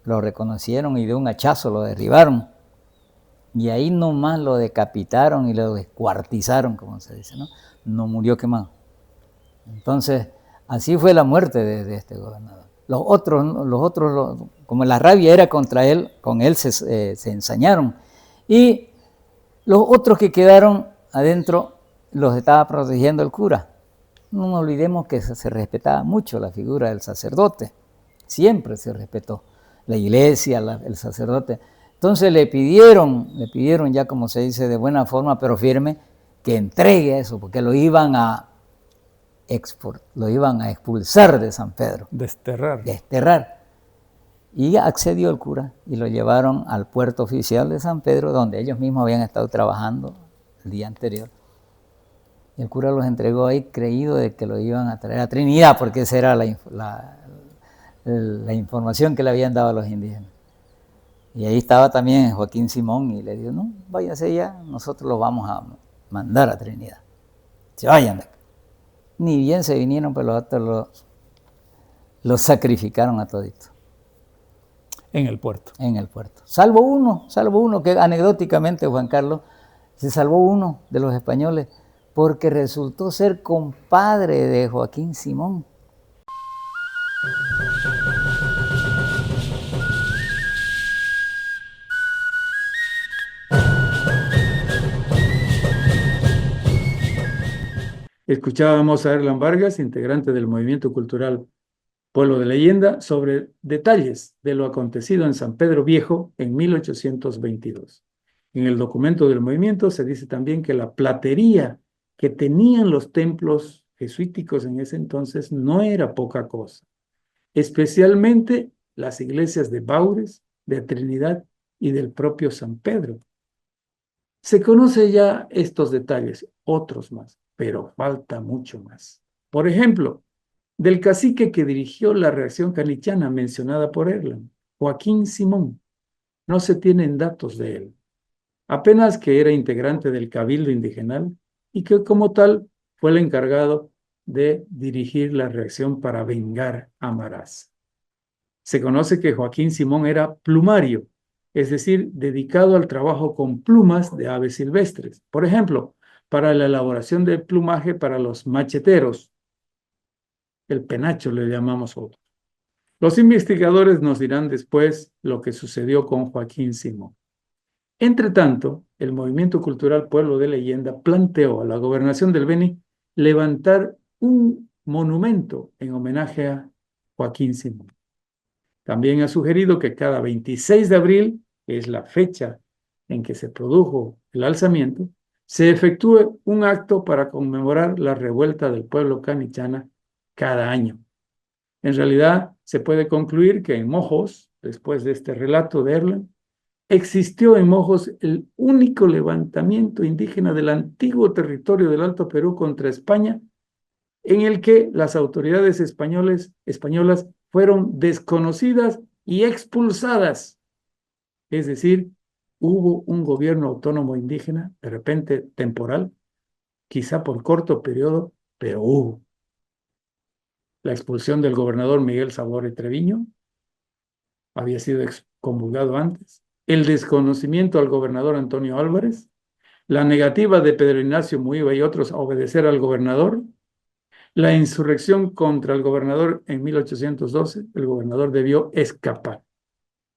lo reconocieron y de un hachazo lo derribaron. Y ahí nomás lo decapitaron y lo descuartizaron, como se dice, ¿no? No murió quemado. Entonces, así fue la muerte de este gobernador. Los otros, como la rabia era contra él, con él se ensañaron. Y los otros que quedaron adentro los estaba protegiendo el cura. No nos olvidemos que se respetaba mucho la figura del sacerdote. Siempre se respetó la iglesia, el sacerdote. Entonces le pidieron ya, como se dice, de buena forma, pero firme, que entregue eso, porque lo iban a expulsar de San Pedro. Desterrar. Y accedió el cura y lo llevaron al puerto oficial de San Pedro, donde ellos mismos habían estado trabajando el día anterior. Y el cura los entregó ahí, creído de que lo iban a traer a Trinidad, porque esa era la información que le habían dado a los indígenas. Y ahí estaba también Joaquín Simón y le dijo, no, váyanse ya, nosotros los vamos a mandar a Trinidad. Se vayan de acá. Ni bien se vinieron, pero los otros los sacrificaron a todito. En el puerto. En el puerto. Salvo uno, que anecdóticamente, Juan Carlos, se salvó uno de los españoles, porque resultó ser compadre de Joaquín Simón. Escuchábamos a Erland Vargas, integrante del movimiento cultural Pueblo de Leyenda, sobre detalles de lo acontecido en San Pedro Viejo en 1822. En el documento del movimiento se dice también que la platería que tenían los templos jesuíticos en ese entonces no era poca cosa, especialmente las iglesias de Baures, de Trinidad y del propio San Pedro. Se conoce ya estos detalles, otros más, pero falta mucho más. Por ejemplo, del cacique que dirigió la reacción canichana mencionada por Erland, Joaquín Simón. No se tienen datos de él. Apenas que era integrante del Cabildo Indigenal y que como tal fue el encargado de dirigir la reacción para vengar a Maraza. Se conoce que Joaquín Simón era plumario, es decir, dedicado al trabajo con plumas de aves silvestres. Por ejemplo, para la elaboración del plumaje para los macheteros, el penacho le llamamos otro. Los investigadores nos dirán después lo que sucedió con Joaquín Simón. Entre tanto, el movimiento cultural Pueblo de Leyenda planteó a la gobernación del Beni levantar un monumento en homenaje a Joaquín Simón. También ha sugerido que cada 26 de abril, que es la fecha en que se produjo el alzamiento, se efectúe un acto para conmemorar la revuelta del pueblo canichana cada año. En realidad, se puede concluir que en Mojos, después de este relato de Erland, existió en Mojos el único levantamiento indígena del antiguo territorio del Alto Perú contra España, en el que las autoridades españolas fueron desconocidas y expulsadas. Es decir, hubo un gobierno autónomo indígena, de repente temporal, quizá por corto periodo, pero hubo. La expulsión del gobernador Miguel Sabore Treviño había sido excomulgado antes. El desconocimiento al gobernador Antonio Álvarez, la negativa de Pedro Ignacio Muiva y otros a obedecer al gobernador, la insurrección contra el gobernador en 1812, el gobernador debió escapar.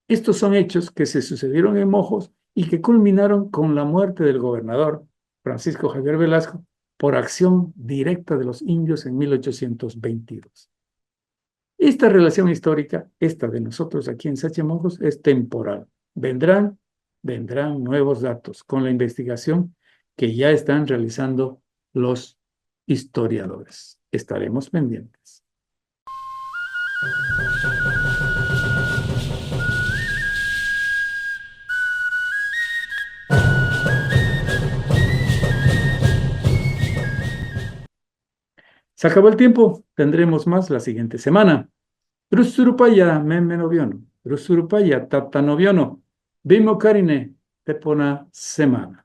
Estos son hechos que se sucedieron en Mojos y que culminaron con la muerte del gobernador Francisco Javier Velasco por acción directa de los indios en 1822. Esta relación histórica, esta de nosotros aquí en Sachemojos, es temporal. Vendrán nuevos datos con la investigación que ya están realizando los historiadores. Estaremos pendientes. Se acabó el tiempo, tendremos más la siguiente semana. Rusurupaya memenoviono, Rusurupaya tatanoviono, Bimo Karine, Tepona Semana.